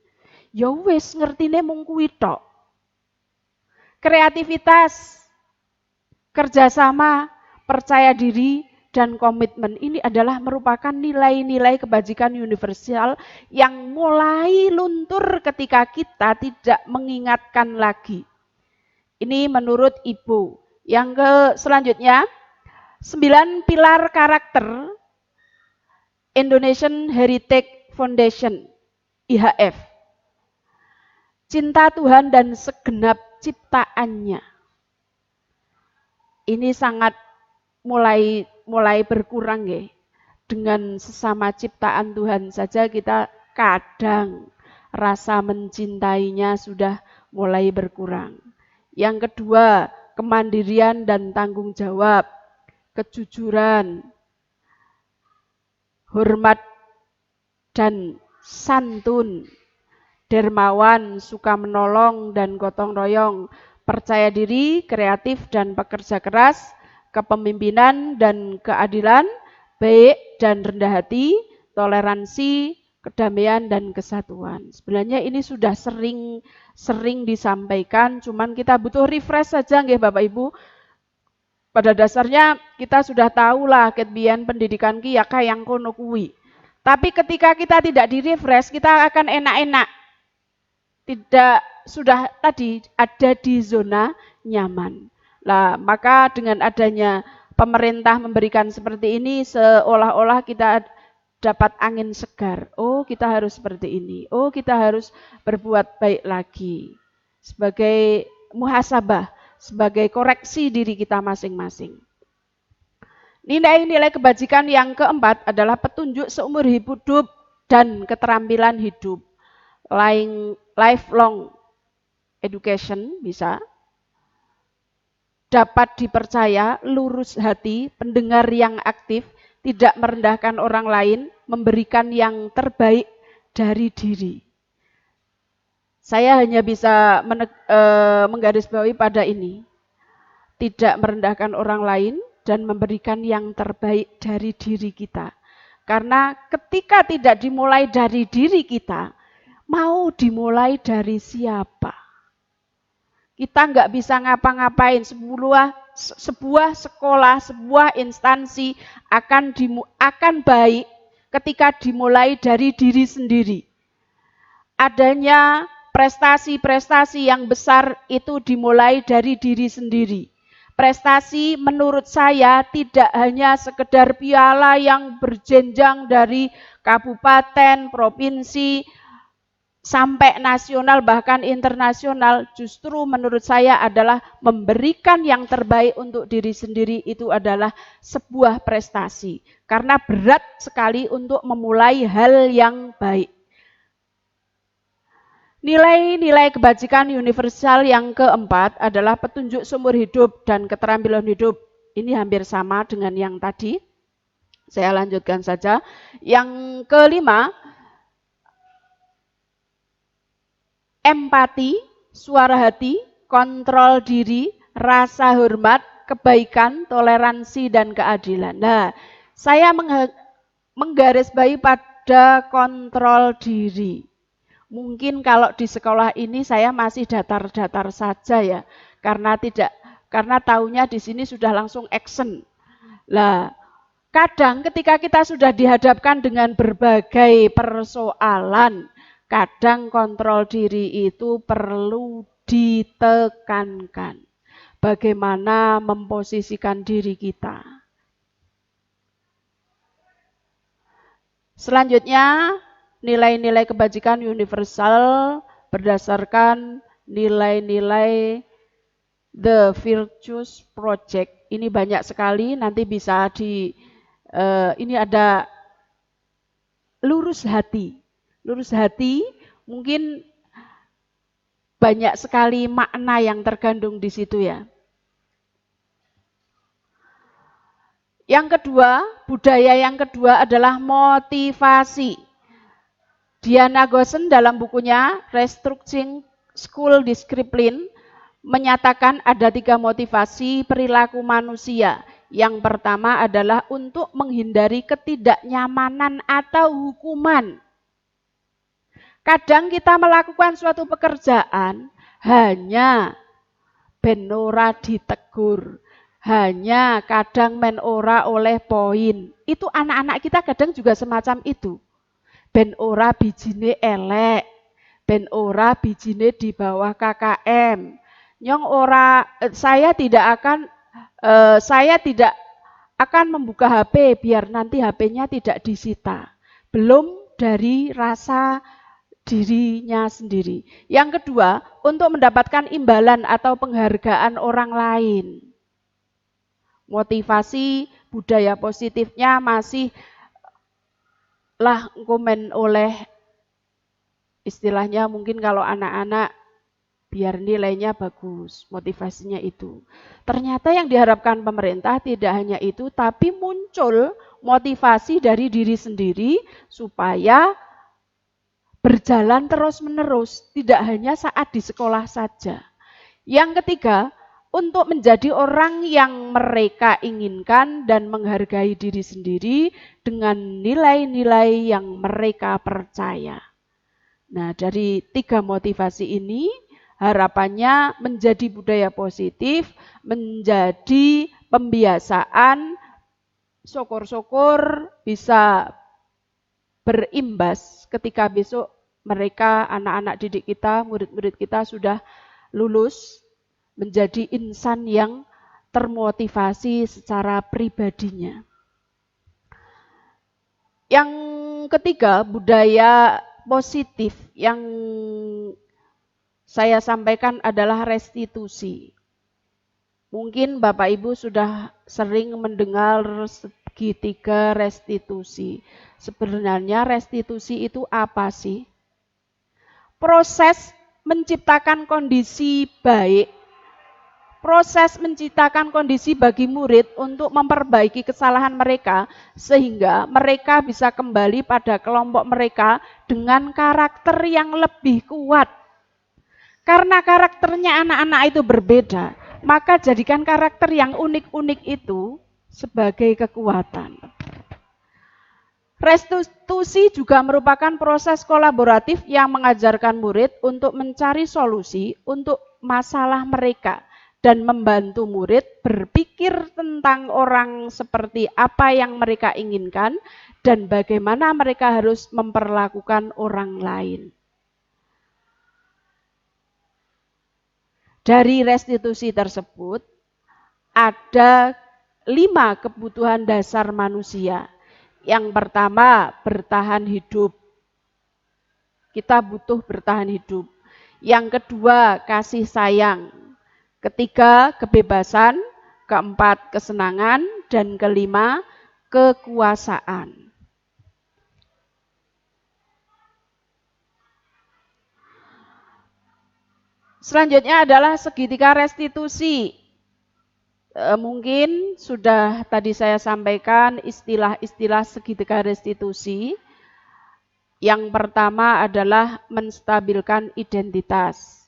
ya wis ngertine mung kuwi tok. Kreativitas, kerjasama, percaya diri, dan komitmen ini adalah merupakan nilai-nilai kebajikan universal yang mulai luntur ketika kita tidak mengingatkan lagi. Ini menurut Ibu. Yang selanjutnya, 9 pilar karakter Indonesian Heritage Foundation, IHF. Cinta Tuhan dan segenap ciptaannya. Ini sangat mulai berkurang ya. Dengan sesama ciptaan Tuhan saja kita kadang rasa mencintainya sudah mulai berkurang. Yang kedua, kemandirian dan tanggung jawab, kejujuran, hormat dan santun, dermawan, suka menolong dan gotong royong, percaya diri, kreatif dan pekerja keras, kepemimpinan dan keadilan, baik dan rendah hati, toleransi, kedamaian, dan kesatuan. Sebenarnya ini sudah sering disampaikan, cuman kita butuh refresh saja nggih Bapak Ibu. Pada dasarnya kita sudah tahu lah biyen pendidikan ki ya kayang kono kuwi. Tapi ketika kita tidak di-refresh, kita akan enak-enak. Sudah tadi ada di zona nyaman. Lah, maka dengan adanya pemerintah memberikan seperti ini, seolah-olah kita dapat angin segar. Oh, kita harus seperti ini. Oh, kita harus berbuat baik lagi. Sebagai muhasabah, sebagai koreksi diri kita masing-masing. Nilai-nilai kebajikan yang keempat adalah petunjuk seumur hidup dan keterampilan hidup. Lifelong education bisa. Dapat dipercaya, lurus hati, pendengar yang aktif, tidak merendahkan orang lain, memberikan yang terbaik dari diri. Saya hanya bisa menggarisbawahi pada ini. Tidak merendahkan orang lain dan memberikan yang terbaik dari diri kita. Karena ketika tidak dimulai dari diri kita, mau dimulai dari siapa? Kita nggak bisa ngapa-ngapain. Sebuah sekolah, sebuah instansi akan baik ketika dimulai dari diri sendiri. Adanya prestasi-prestasi yang besar itu dimulai dari diri sendiri. Prestasi menurut saya tidak hanya sekedar piala yang berjenjang dari kabupaten, provinsi, sampai nasional bahkan internasional. Justru menurut saya adalah memberikan yang terbaik untuk diri sendiri itu adalah sebuah prestasi. Karena berat sekali untuk memulai hal yang baik. Nilai-nilai kebajikan universal yang keempat adalah petunjuk seumur hidup dan keterampilan hidup. Ini hampir sama dengan yang tadi. Saya lanjutkan saja. Yang kelima, empati, suara hati, kontrol diri, rasa hormat, kebaikan, toleransi, dan keadilan. Nah, saya menggarisbawahi pada kontrol diri. Mungkin kalau di sekolah ini saya masih datar-datar saja ya, karena taunya di sini sudah langsung action. Lah, kadang ketika kita sudah dihadapkan dengan berbagai persoalan, kadang kontrol diri itu perlu ditekankan. Bagaimana memposisikan diri kita. Selanjutnya, nilai-nilai kebajikan universal berdasarkan nilai-nilai The Virtuous Project. Ini banyak sekali, nanti bisa ini ada lurus hati. Lurus hati mungkin banyak sekali makna yang terkandung di situ ya. Yang kedua, budaya yang kedua adalah motivasi. Diana Gosen dalam bukunya Restructuring School Discipline menyatakan ada 3 motivasi perilaku manusia. Yang pertama adalah untuk menghindari ketidaknyamanan atau hukuman. Kadang kita melakukan suatu pekerjaan hanya ben ora ditegur, hanya kadang men ora oleh poin. Itu anak-anak kita kadang juga semacam itu. Ben ora bijine elek, ben ora bijine di bawah KKM. Nyong ora, saya tidak akan membuka HP biar nanti HP-nya tidak disita. Belum dari rasa dirinya sendiri. Yang kedua, untuk mendapatkan imbalan atau penghargaan orang lain. Motivasi budaya positifnya masih lah komen oleh istilahnya mungkin kalau anak-anak biar nilainya bagus, motivasinya itu. Ternyata yang diharapkan pemerintah tidak hanya itu, tapi muncul motivasi dari diri sendiri supaya berjalan terus-menerus, tidak hanya saat di sekolah saja. Yang ketiga, untuk menjadi orang yang mereka inginkan dan menghargai diri sendiri dengan nilai-nilai yang mereka percaya. Nah, dari 3 motivasi ini harapannya menjadi budaya positif, menjadi pembiasaan, syukur-syukur bisa berimbas ketika besok mereka, anak-anak didik kita, murid-murid kita sudah lulus, menjadi insan yang termotivasi secara pribadinya. Yang ketiga, budaya positif yang saya sampaikan adalah restitusi. Mungkin Bapak Ibu sudah sering mendengar segitiga restitusi. Sebenarnya restitusi itu apa sih? Proses menciptakan kondisi baik, proses menciptakan kondisi bagi murid untuk memperbaiki kesalahan mereka sehingga mereka bisa kembali pada kelompok mereka dengan karakter yang lebih kuat. Karena karakternya anak-anak itu berbeda, maka jadikan karakter yang unik-unik itu sebagai kekuatan. Restitusi juga merupakan proses kolaboratif yang mengajarkan murid untuk mencari solusi untuk masalah mereka dan membantu murid berpikir tentang orang seperti apa yang mereka inginkan dan bagaimana mereka harus memperlakukan orang lain. Dari restitusi tersebut ada 5 kebutuhan dasar manusia. Yang pertama, bertahan hidup. Kita butuh bertahan hidup. Yang kedua, kasih sayang. Ketiga, kebebasan. Keempat, kesenangan. Dan kelima, kekuasaan. Selanjutnya adalah segitiga restitusi. Mungkin sudah tadi saya sampaikan istilah-istilah segitiga restitusi. Yang pertama adalah menstabilkan identitas.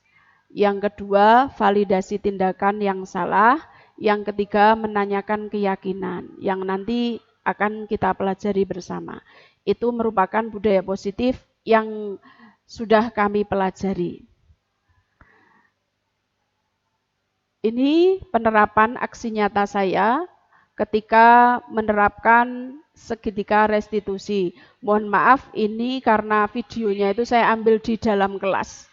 Yang kedua, validasi tindakan yang salah. Yang ketiga, menanyakan keyakinan yang nanti akan kita pelajari bersama. Itu merupakan budaya positif yang sudah kami pelajari. Ini penerapan aksi nyata saya ketika menerapkan segitiga restitusi. Mohon maaf, ini karena videonya itu saya ambil di dalam kelas.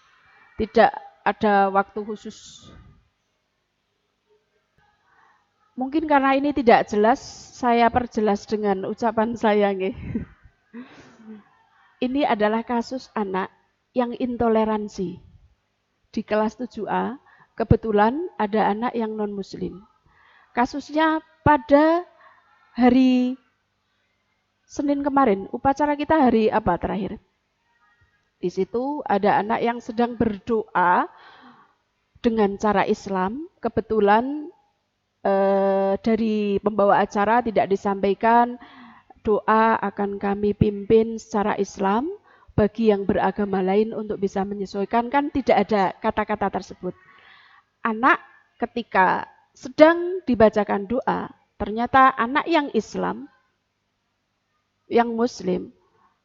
Tidak ada waktu khusus. Mungkin karena ini tidak jelas, saya perjelas dengan ucapan saya. Ini adalah kasus anak yang intoleransi. Di kelas 7A, kebetulan ada anak yang non-muslim. Kasusnya pada hari Senin kemarin, upacara kita hari apa terakhir? Di situ ada anak yang sedang berdoa dengan cara Islam. Kebetulan dari pembawa acara tidak disampaikan doa akan kami pimpin secara Islam bagi yang beragama lain untuk bisa menyesuaikan, kan tidak ada kata-kata tersebut. Anak ketika sedang dibacakan doa, ternyata anak yang Islam, yang Muslim,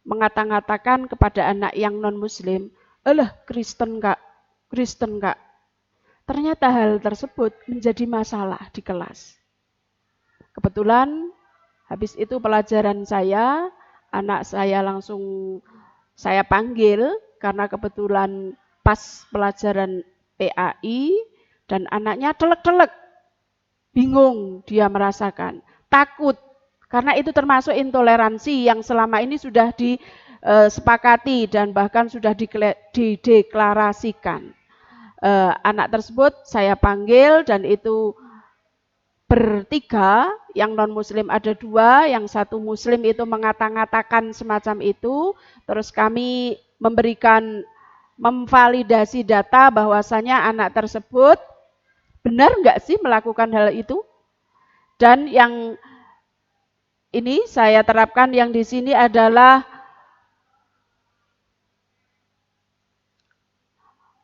mengatakan kepada anak yang non-Muslim, "Alah, Kristen kak." Ternyata hal tersebut menjadi masalah di kelas. Kebetulan habis itu pelajaran saya, anak saya langsung saya panggil karena kebetulan pas pelajaran PAI dan anaknya telek-telek. Bingung dia merasakan, takut. Karena itu termasuk intoleransi yang selama ini sudah disepakati dan bahkan sudah dideklarasikan. Anak tersebut saya panggil dan itu bertiga, yang non-muslim ada 2, yang satu muslim itu mengata-ngatakan semacam itu, terus kami memvalidasi data bahwasanya anak tersebut benar nggak sih melakukan hal itu? Dan yang ini saya terapkan yang di sini adalah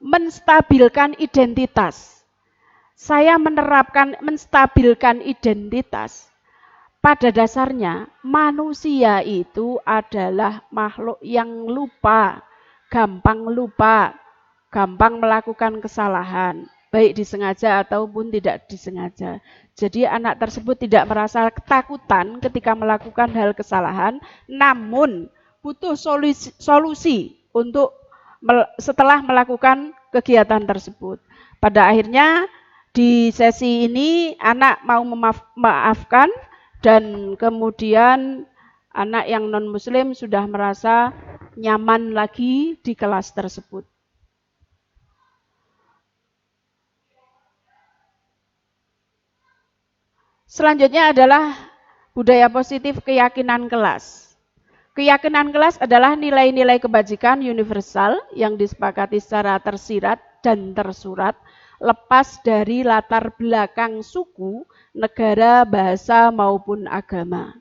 menstabilkan identitas. saya menerapkan, menstabilkan identitas. Pada dasarnya, manusia itu adalah makhluk yang lupa, gampang melakukan kesalahan, baik disengaja ataupun tidak disengaja. Jadi anak tersebut tidak merasa ketakutan ketika melakukan hal kesalahan, namun butuh solusi untuk setelah melakukan kegiatan tersebut. Pada akhirnya di sesi ini anak mau memaafkan, dan kemudian anak yang non-muslim sudah merasa nyaman lagi di kelas tersebut. Selanjutnya adalah budaya positif keyakinan kelas. Keyakinan kelas adalah nilai-nilai kebajikan universal yang disepakati secara tersirat dan tersurat, lepas dari latar belakang suku, negara, bahasa, maupun agama.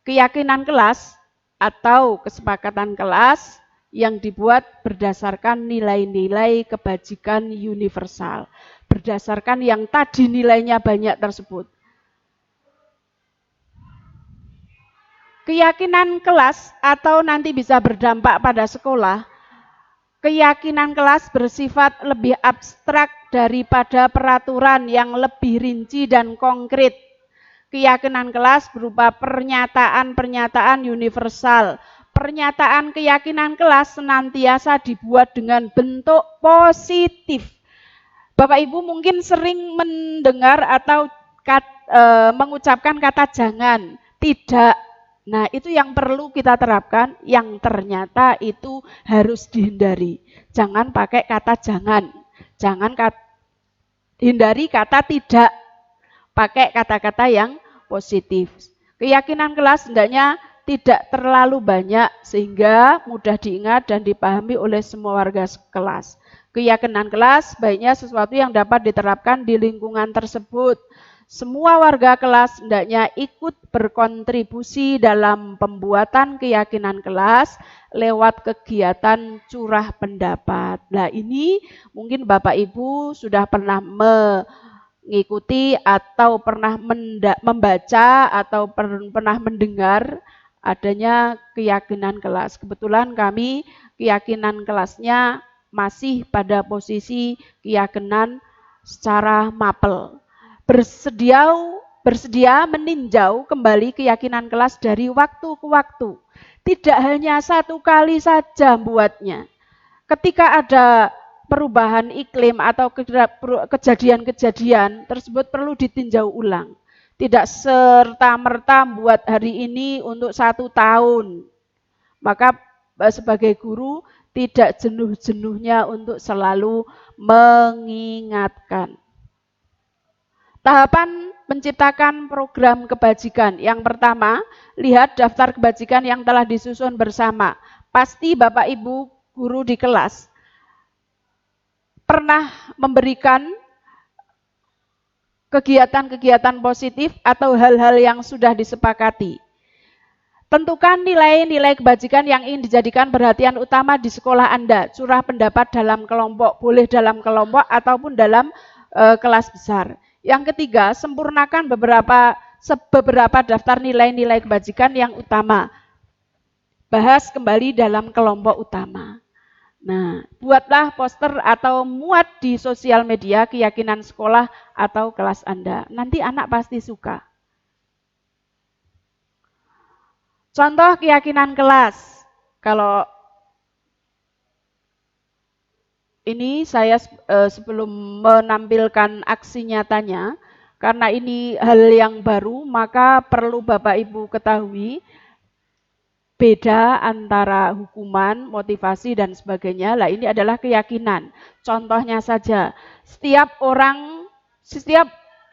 Keyakinan kelas atau kesepakatan kelas yang dibuat berdasarkan nilai-nilai kebajikan universal, berdasarkan yang tadi nilainya banyak tersebut. Keyakinan kelas atau nanti bisa berdampak pada sekolah. Keyakinan kelas bersifat lebih abstrak daripada peraturan yang lebih rinci dan konkret. Keyakinan kelas berupa pernyataan-pernyataan universal. Pernyataan keyakinan kelas senantiasa dibuat dengan bentuk positif. Bapak Ibu mungkin sering mendengar atau mengucapkan kata jangan, tidak. Nah, itu yang perlu kita terapkan, yang ternyata itu harus dihindari. Jangan pakai kata jangan. Hindari kata tidak. Pakai kata-kata yang positif. Keyakinan kelas hendaknya tidak terlalu banyak sehingga mudah diingat dan dipahami oleh semua warga kelas. Keyakinan kelas baiknya sesuatu yang dapat diterapkan di lingkungan tersebut. Semua warga kelas hendaknya ikut berkontribusi dalam pembuatan keyakinan kelas lewat kegiatan curah pendapat. Nah, ini mungkin Bapak Ibu sudah pernah mengikuti atau pernah membaca atau pernah mendengar adanya keyakinan kelas. Kebetulan kami keyakinan kelasnya masih pada posisi keyakinan secara mapel. Bersedia meninjau kembali keyakinan kelas dari waktu ke waktu. Tidak hanya satu kali saja buatnya. Ketika ada perubahan iklim atau kejadian-kejadian tersebut perlu ditinjau ulang. Tidak serta-merta buat hari ini untuk 1 tahun. Maka sebagai guru tidak jenuh-jenuhnya untuk selalu mengingatkan. Tahapan menciptakan program kebajikan. Yang pertama, lihat daftar kebajikan yang telah disusun bersama. Pasti Bapak Ibu guru di kelas pernah memberikan kegiatan-kegiatan positif atau hal-hal yang sudah disepakati. Tentukan nilai-nilai kebajikan yang ingin dijadikan perhatian utama di sekolah Anda. Curah pendapat dalam kelompok, boleh dalam kelompok ataupun dalam kelas besar. Yang ketiga, sempurnakan beberapa daftar nilai-nilai kebajikan yang utama. Bahas kembali dalam kelompok utama. Nah, buatlah poster atau muat di sosial media keyakinan sekolah atau kelas Anda. Nanti anak pasti suka. Contoh keyakinan kelas. Kalau ini saya sebelum menampilkan aksi nyatanya, karena ini hal yang baru, maka perlu Bapak Ibu ketahui beda antara hukuman, motivasi, dan sebagainya. Lah ini adalah keyakinan. Contohnya saja, setiap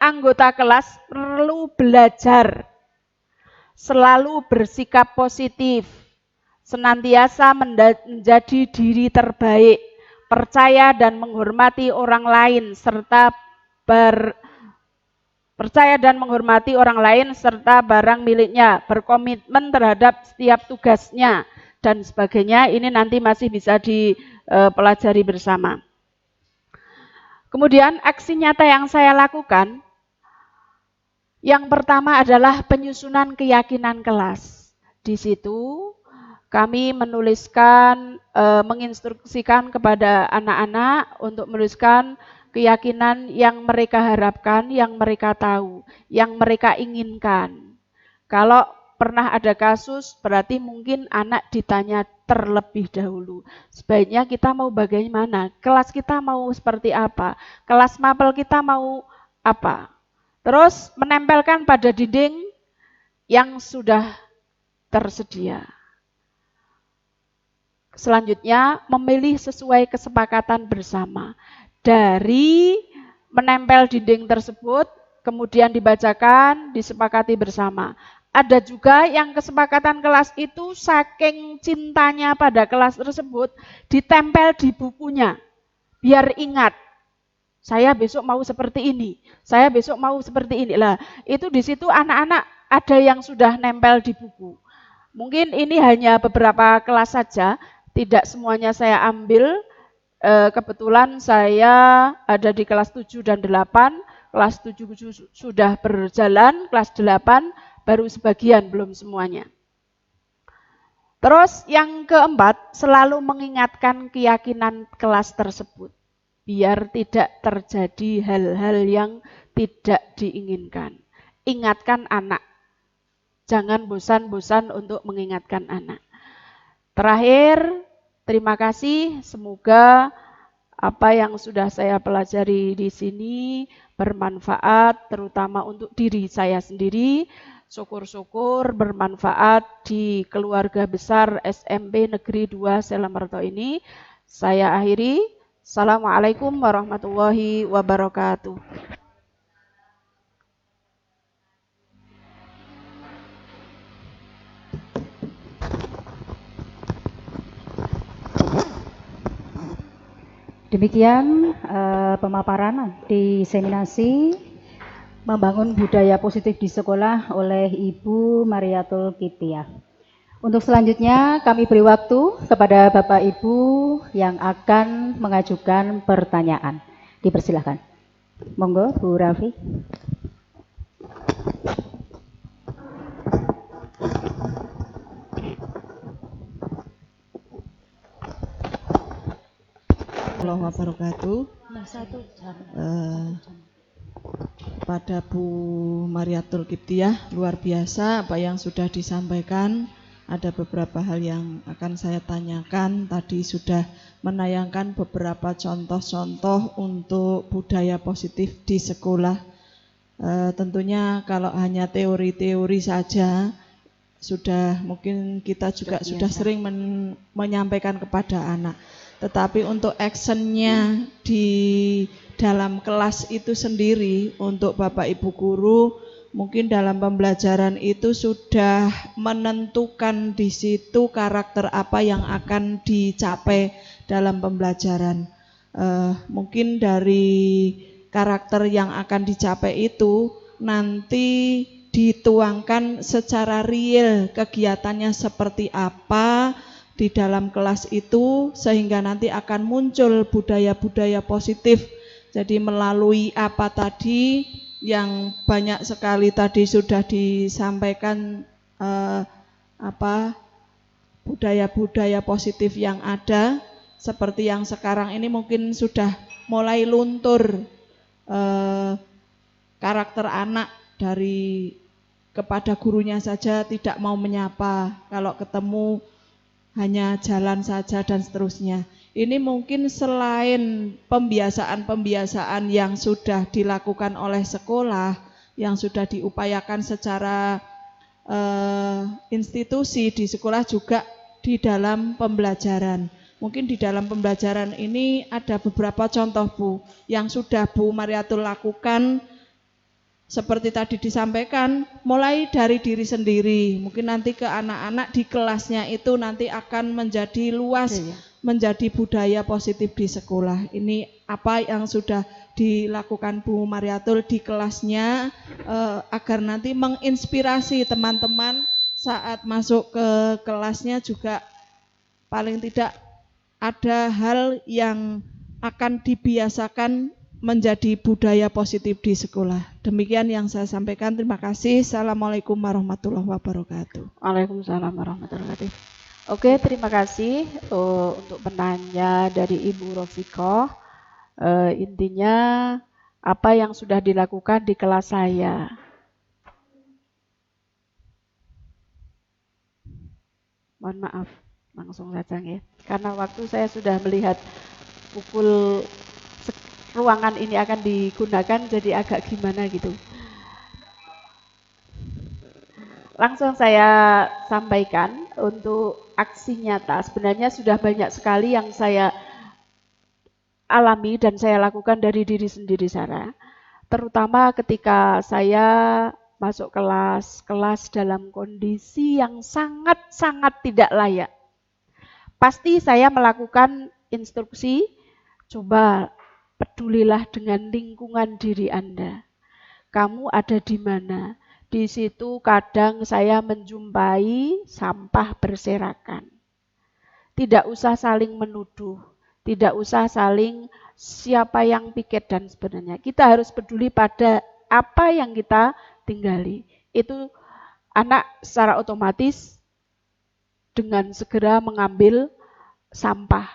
anggota kelas perlu belajar, selalu bersikap positif, senantiasa menjadi diri terbaik, percaya dan menghormati orang lain, serta barang miliknya, berkomitmen terhadap setiap tugasnya, dan sebagainya. Ini nanti masih bisa dipelajari bersama. Kemudian aksi nyata yang saya lakukan, yang pertama adalah penyusunan keyakinan kelas. Di situ kami menuliskan, menginstruksikan kepada anak-anak untuk menuliskan keyakinan yang mereka harapkan, yang mereka tahu, yang mereka inginkan. Kalau pernah ada kasus, berarti mungkin anak ditanya terlebih dahulu. Sebaiknya kita mau bagaimana? Kelas kita mau seperti apa? Kelas mapel kita mau apa? Terus menempelkan pada dinding yang sudah tersedia. Selanjutnya, memilih sesuai kesepakatan bersama. Dari menempel dinding tersebut, kemudian dibacakan, disepakati bersama. Ada juga yang kesepakatan kelas itu saking cintanya pada kelas tersebut, ditempel di bukunya, biar ingat. Saya besok mau seperti ini, saya besok mau seperti ini. Lah, itu di situ anak-anak ada yang sudah nempel di buku. Mungkin ini hanya beberapa kelas saja, tidak semuanya saya ambil. Kebetulan saya ada di kelas 7 dan 8, kelas 7 sudah berjalan, kelas 8 baru sebagian, belum semuanya. Terus yang keempat, selalu mengingatkan keyakinan kelas tersebut, biar tidak terjadi hal-hal yang tidak diinginkan. Ingatkan anak, jangan bosan-bosan untuk mengingatkan anak. Terakhir, terima kasih, semoga apa yang sudah saya pelajari di sini bermanfaat, terutama untuk diri saya sendiri. Syukur-syukur bermanfaat di keluarga besar SMP Negeri 2 Selamerto ini. Saya akhiri. Assalamualaikum warahmatullahi wabarakatuh. Demikian pemaparan diseminasi membangun budaya positif di sekolah oleh Ibu Mariatul Kiptiah. Untuk selanjutnya kami beri waktu kepada Bapak Ibu yang akan mengajukan pertanyaan. Dipersilahkan. Monggo Bu Rafi. Warahmatullahi wabarakatuh. Pada Bu Mariatul Kiptiah, luar biasa apa yang sudah disampaikan. Ada beberapa hal yang akan saya tanyakan. Tadi sudah menayangkan beberapa contoh-contoh untuk budaya positif di sekolah. Tentunya kalau hanya teori-teori saja, sudah mungkin kita juga sudah sering menyampaikan kepada anak. Tetapi untuk actionnya di dalam kelas itu sendiri, untuk Bapak Ibu Guru, mungkin dalam pembelajaran itu sudah menentukan di situ karakter apa yang akan dicapai dalam pembelajaran. Mungkin dari karakter yang akan dicapai itu nanti dituangkan secara real kegiatannya seperti apa di dalam kelas itu, sehingga nanti akan muncul budaya-budaya positif. Jadi melalui apa tadi yang banyak sekali tadi sudah disampaikan, budaya-budaya positif yang ada, seperti yang sekarang ini mungkin sudah mulai luntur karakter anak dari kepada gurunya saja tidak mau menyapa, kalau ketemu hanya jalan saja dan seterusnya. Ini mungkin selain pembiasaan-pembiasaan yang sudah dilakukan oleh sekolah, yang sudah diupayakan secara institusi di sekolah, juga di dalam pembelajaran. Mungkin di dalam pembelajaran ini ada beberapa contoh Bu, yang sudah Bu Mariatul lakukan. Seperti tadi disampaikan, mulai dari diri sendiri, mungkin nanti ke anak-anak di kelasnya itu nanti akan menjadi luas, menjadi budaya positif di sekolah. Ini apa yang sudah dilakukan Bu Mariatul di kelasnya, agar nanti menginspirasi teman-teman saat masuk ke kelasnya juga paling tidak ada hal yang akan dibiasakan menjadi budaya positif di sekolah. Demikian yang saya sampaikan. Terima kasih. Assalamualaikum warahmatullahi wabarakatuh. Waalaikumsalam warahmatullahi wabarakatuh. Oke, terima kasih untuk penanya dari Ibu Rofikoh. Intinya apa yang sudah dilakukan di kelas saya. Mohon maaf, langsung saja ya. Karena waktu saya sudah melihat pukul ruangan ini akan digunakan, jadi agak gimana gitu. Langsung saya sampaikan untuk aksi nyata. Sebenarnya sudah banyak sekali yang saya alami dan saya lakukan dari diri sendiri, Sarah. Terutama ketika saya masuk kelas dalam kondisi yang sangat-sangat tidak layak. Pasti saya melakukan instruksi, coba pedulilah dengan lingkungan diri Anda. Kamu ada di mana? Di situ kadang saya menjumpai sampah berserakan. Tidak usah saling menuduh, tidak usah saling siapa yang piket dan sebenarnya. Kita harus peduli pada apa yang kita tinggali. Itu anak secara otomatis dengan segera mengambil sampah.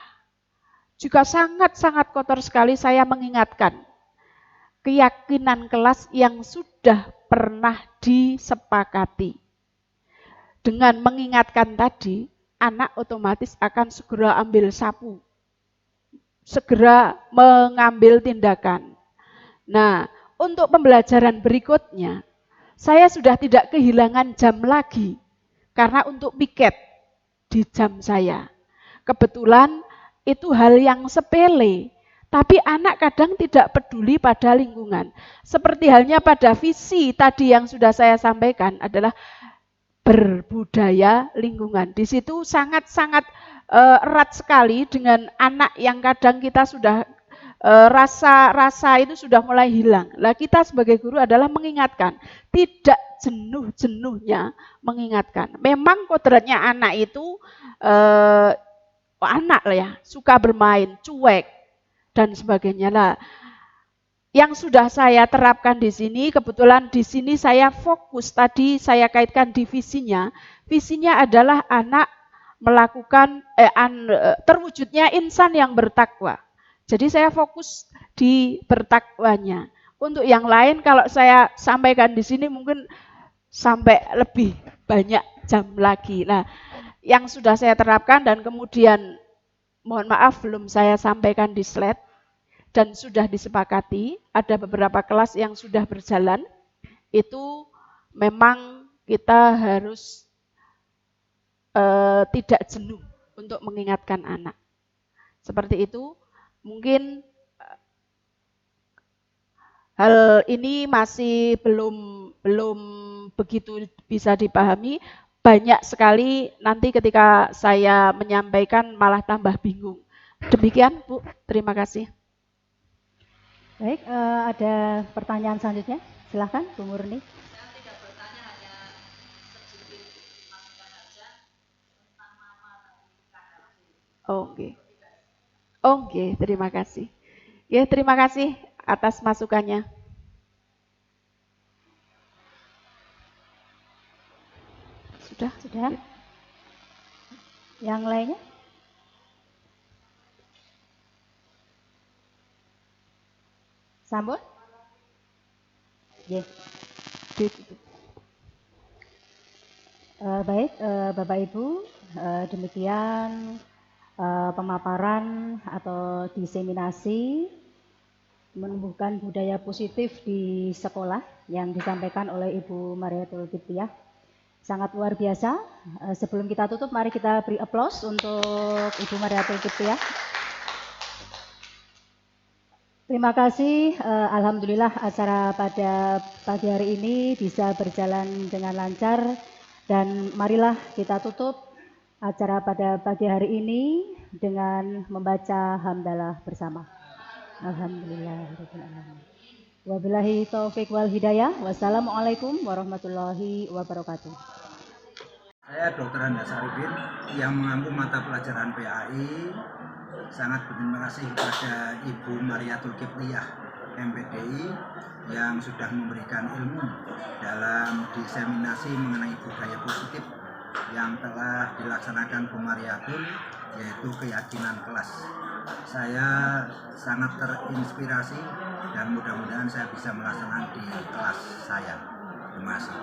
Jika sangat-sangat kotor sekali, saya mengingatkan keyakinan kelas yang sudah pernah disepakati. Dengan mengingatkan tadi, anak otomatis akan segera ambil sapu, segera mengambil tindakan. Nah, untuk pembelajaran berikutnya, saya sudah tidak kehilangan jam lagi, karena untuk piket di jam saya. Kebetulan itu hal yang sepele, tapi anak kadang tidak peduli pada lingkungan. Seperti halnya pada visi tadi yang sudah saya sampaikan adalah berbudaya lingkungan. Di situ sangat-sangat erat sekali dengan anak yang kadang kita sudah rasa itu sudah mulai hilang. Lah kita sebagai guru adalah mengingatkan, tidak jenuh-jenuhnya mengingatkan. Memang kodratnya anak itu anak lah ya, suka bermain, cuek dan sebagainya lah. Yang sudah saya terapkan di sini, kebetulan di sini saya fokus tadi saya kaitkan di visinya. Visinya adalah anak melakukan terwujudnya insan yang bertakwa. Jadi saya fokus di bertakwanya. Untuk yang lain kalau saya sampaikan di sini mungkin sampai lebih banyak jam lagi. Nah, yang sudah saya terapkan dan kemudian mohon maaf belum saya sampaikan di slide dan sudah disepakati, ada beberapa kelas yang sudah berjalan, itu memang kita harus tidak jenuh untuk mengingatkan anak. Seperti itu. Mungkin hal ini masih belum begitu bisa dipahami. Banyak sekali nanti ketika saya menyampaikan malah tambah bingung. Demikian Bu, terima kasih. Baik, ada pertanyaan selanjutnya? Silakan Bu Murni. Saya tidak bertanya, hanya sedikit masukan saja tentang nama dari KHC. Oke. Oke, terima kasih. Ya, terima kasih atas masukannya. Sudah? Sudah? Yang lainnya? Sambut? Yes. Baik, Bapak Ibu, demikian pemaparan atau diseminasi menumbuhkan budaya positif di sekolah yang disampaikan oleh Ibu Mariatul Kiptiah. Sangat luar biasa. Sebelum kita tutup, mari kita beri aplaus untuk Ibu Mariatul Kiptiah. Terima kasih. Alhamdulillah acara pada pagi hari ini bisa berjalan dengan lancar dan marilah kita tutup acara pada pagi hari ini dengan membaca hamdalah bersama. Alhamdulillahirrahmanirrahim. Wabillahi taufiq wal hidayah. Wassalamualaikum warahmatullahi wabarakatuh. Saya Dr. Anda Sarudin yang mengampu mata pelajaran PAI. Sangat berterima kasih kepada Ibu Mariatul Kiptiah MPDI yang sudah memberikan ilmu dalam diseminasi mengenai budaya positif yang telah dilaksanakan Komariatul, yaitu keyakinan kelas. Saya sangat terinspirasi dan mudah-mudahan saya bisa melaksanakan di kelas saya. Terima kasih.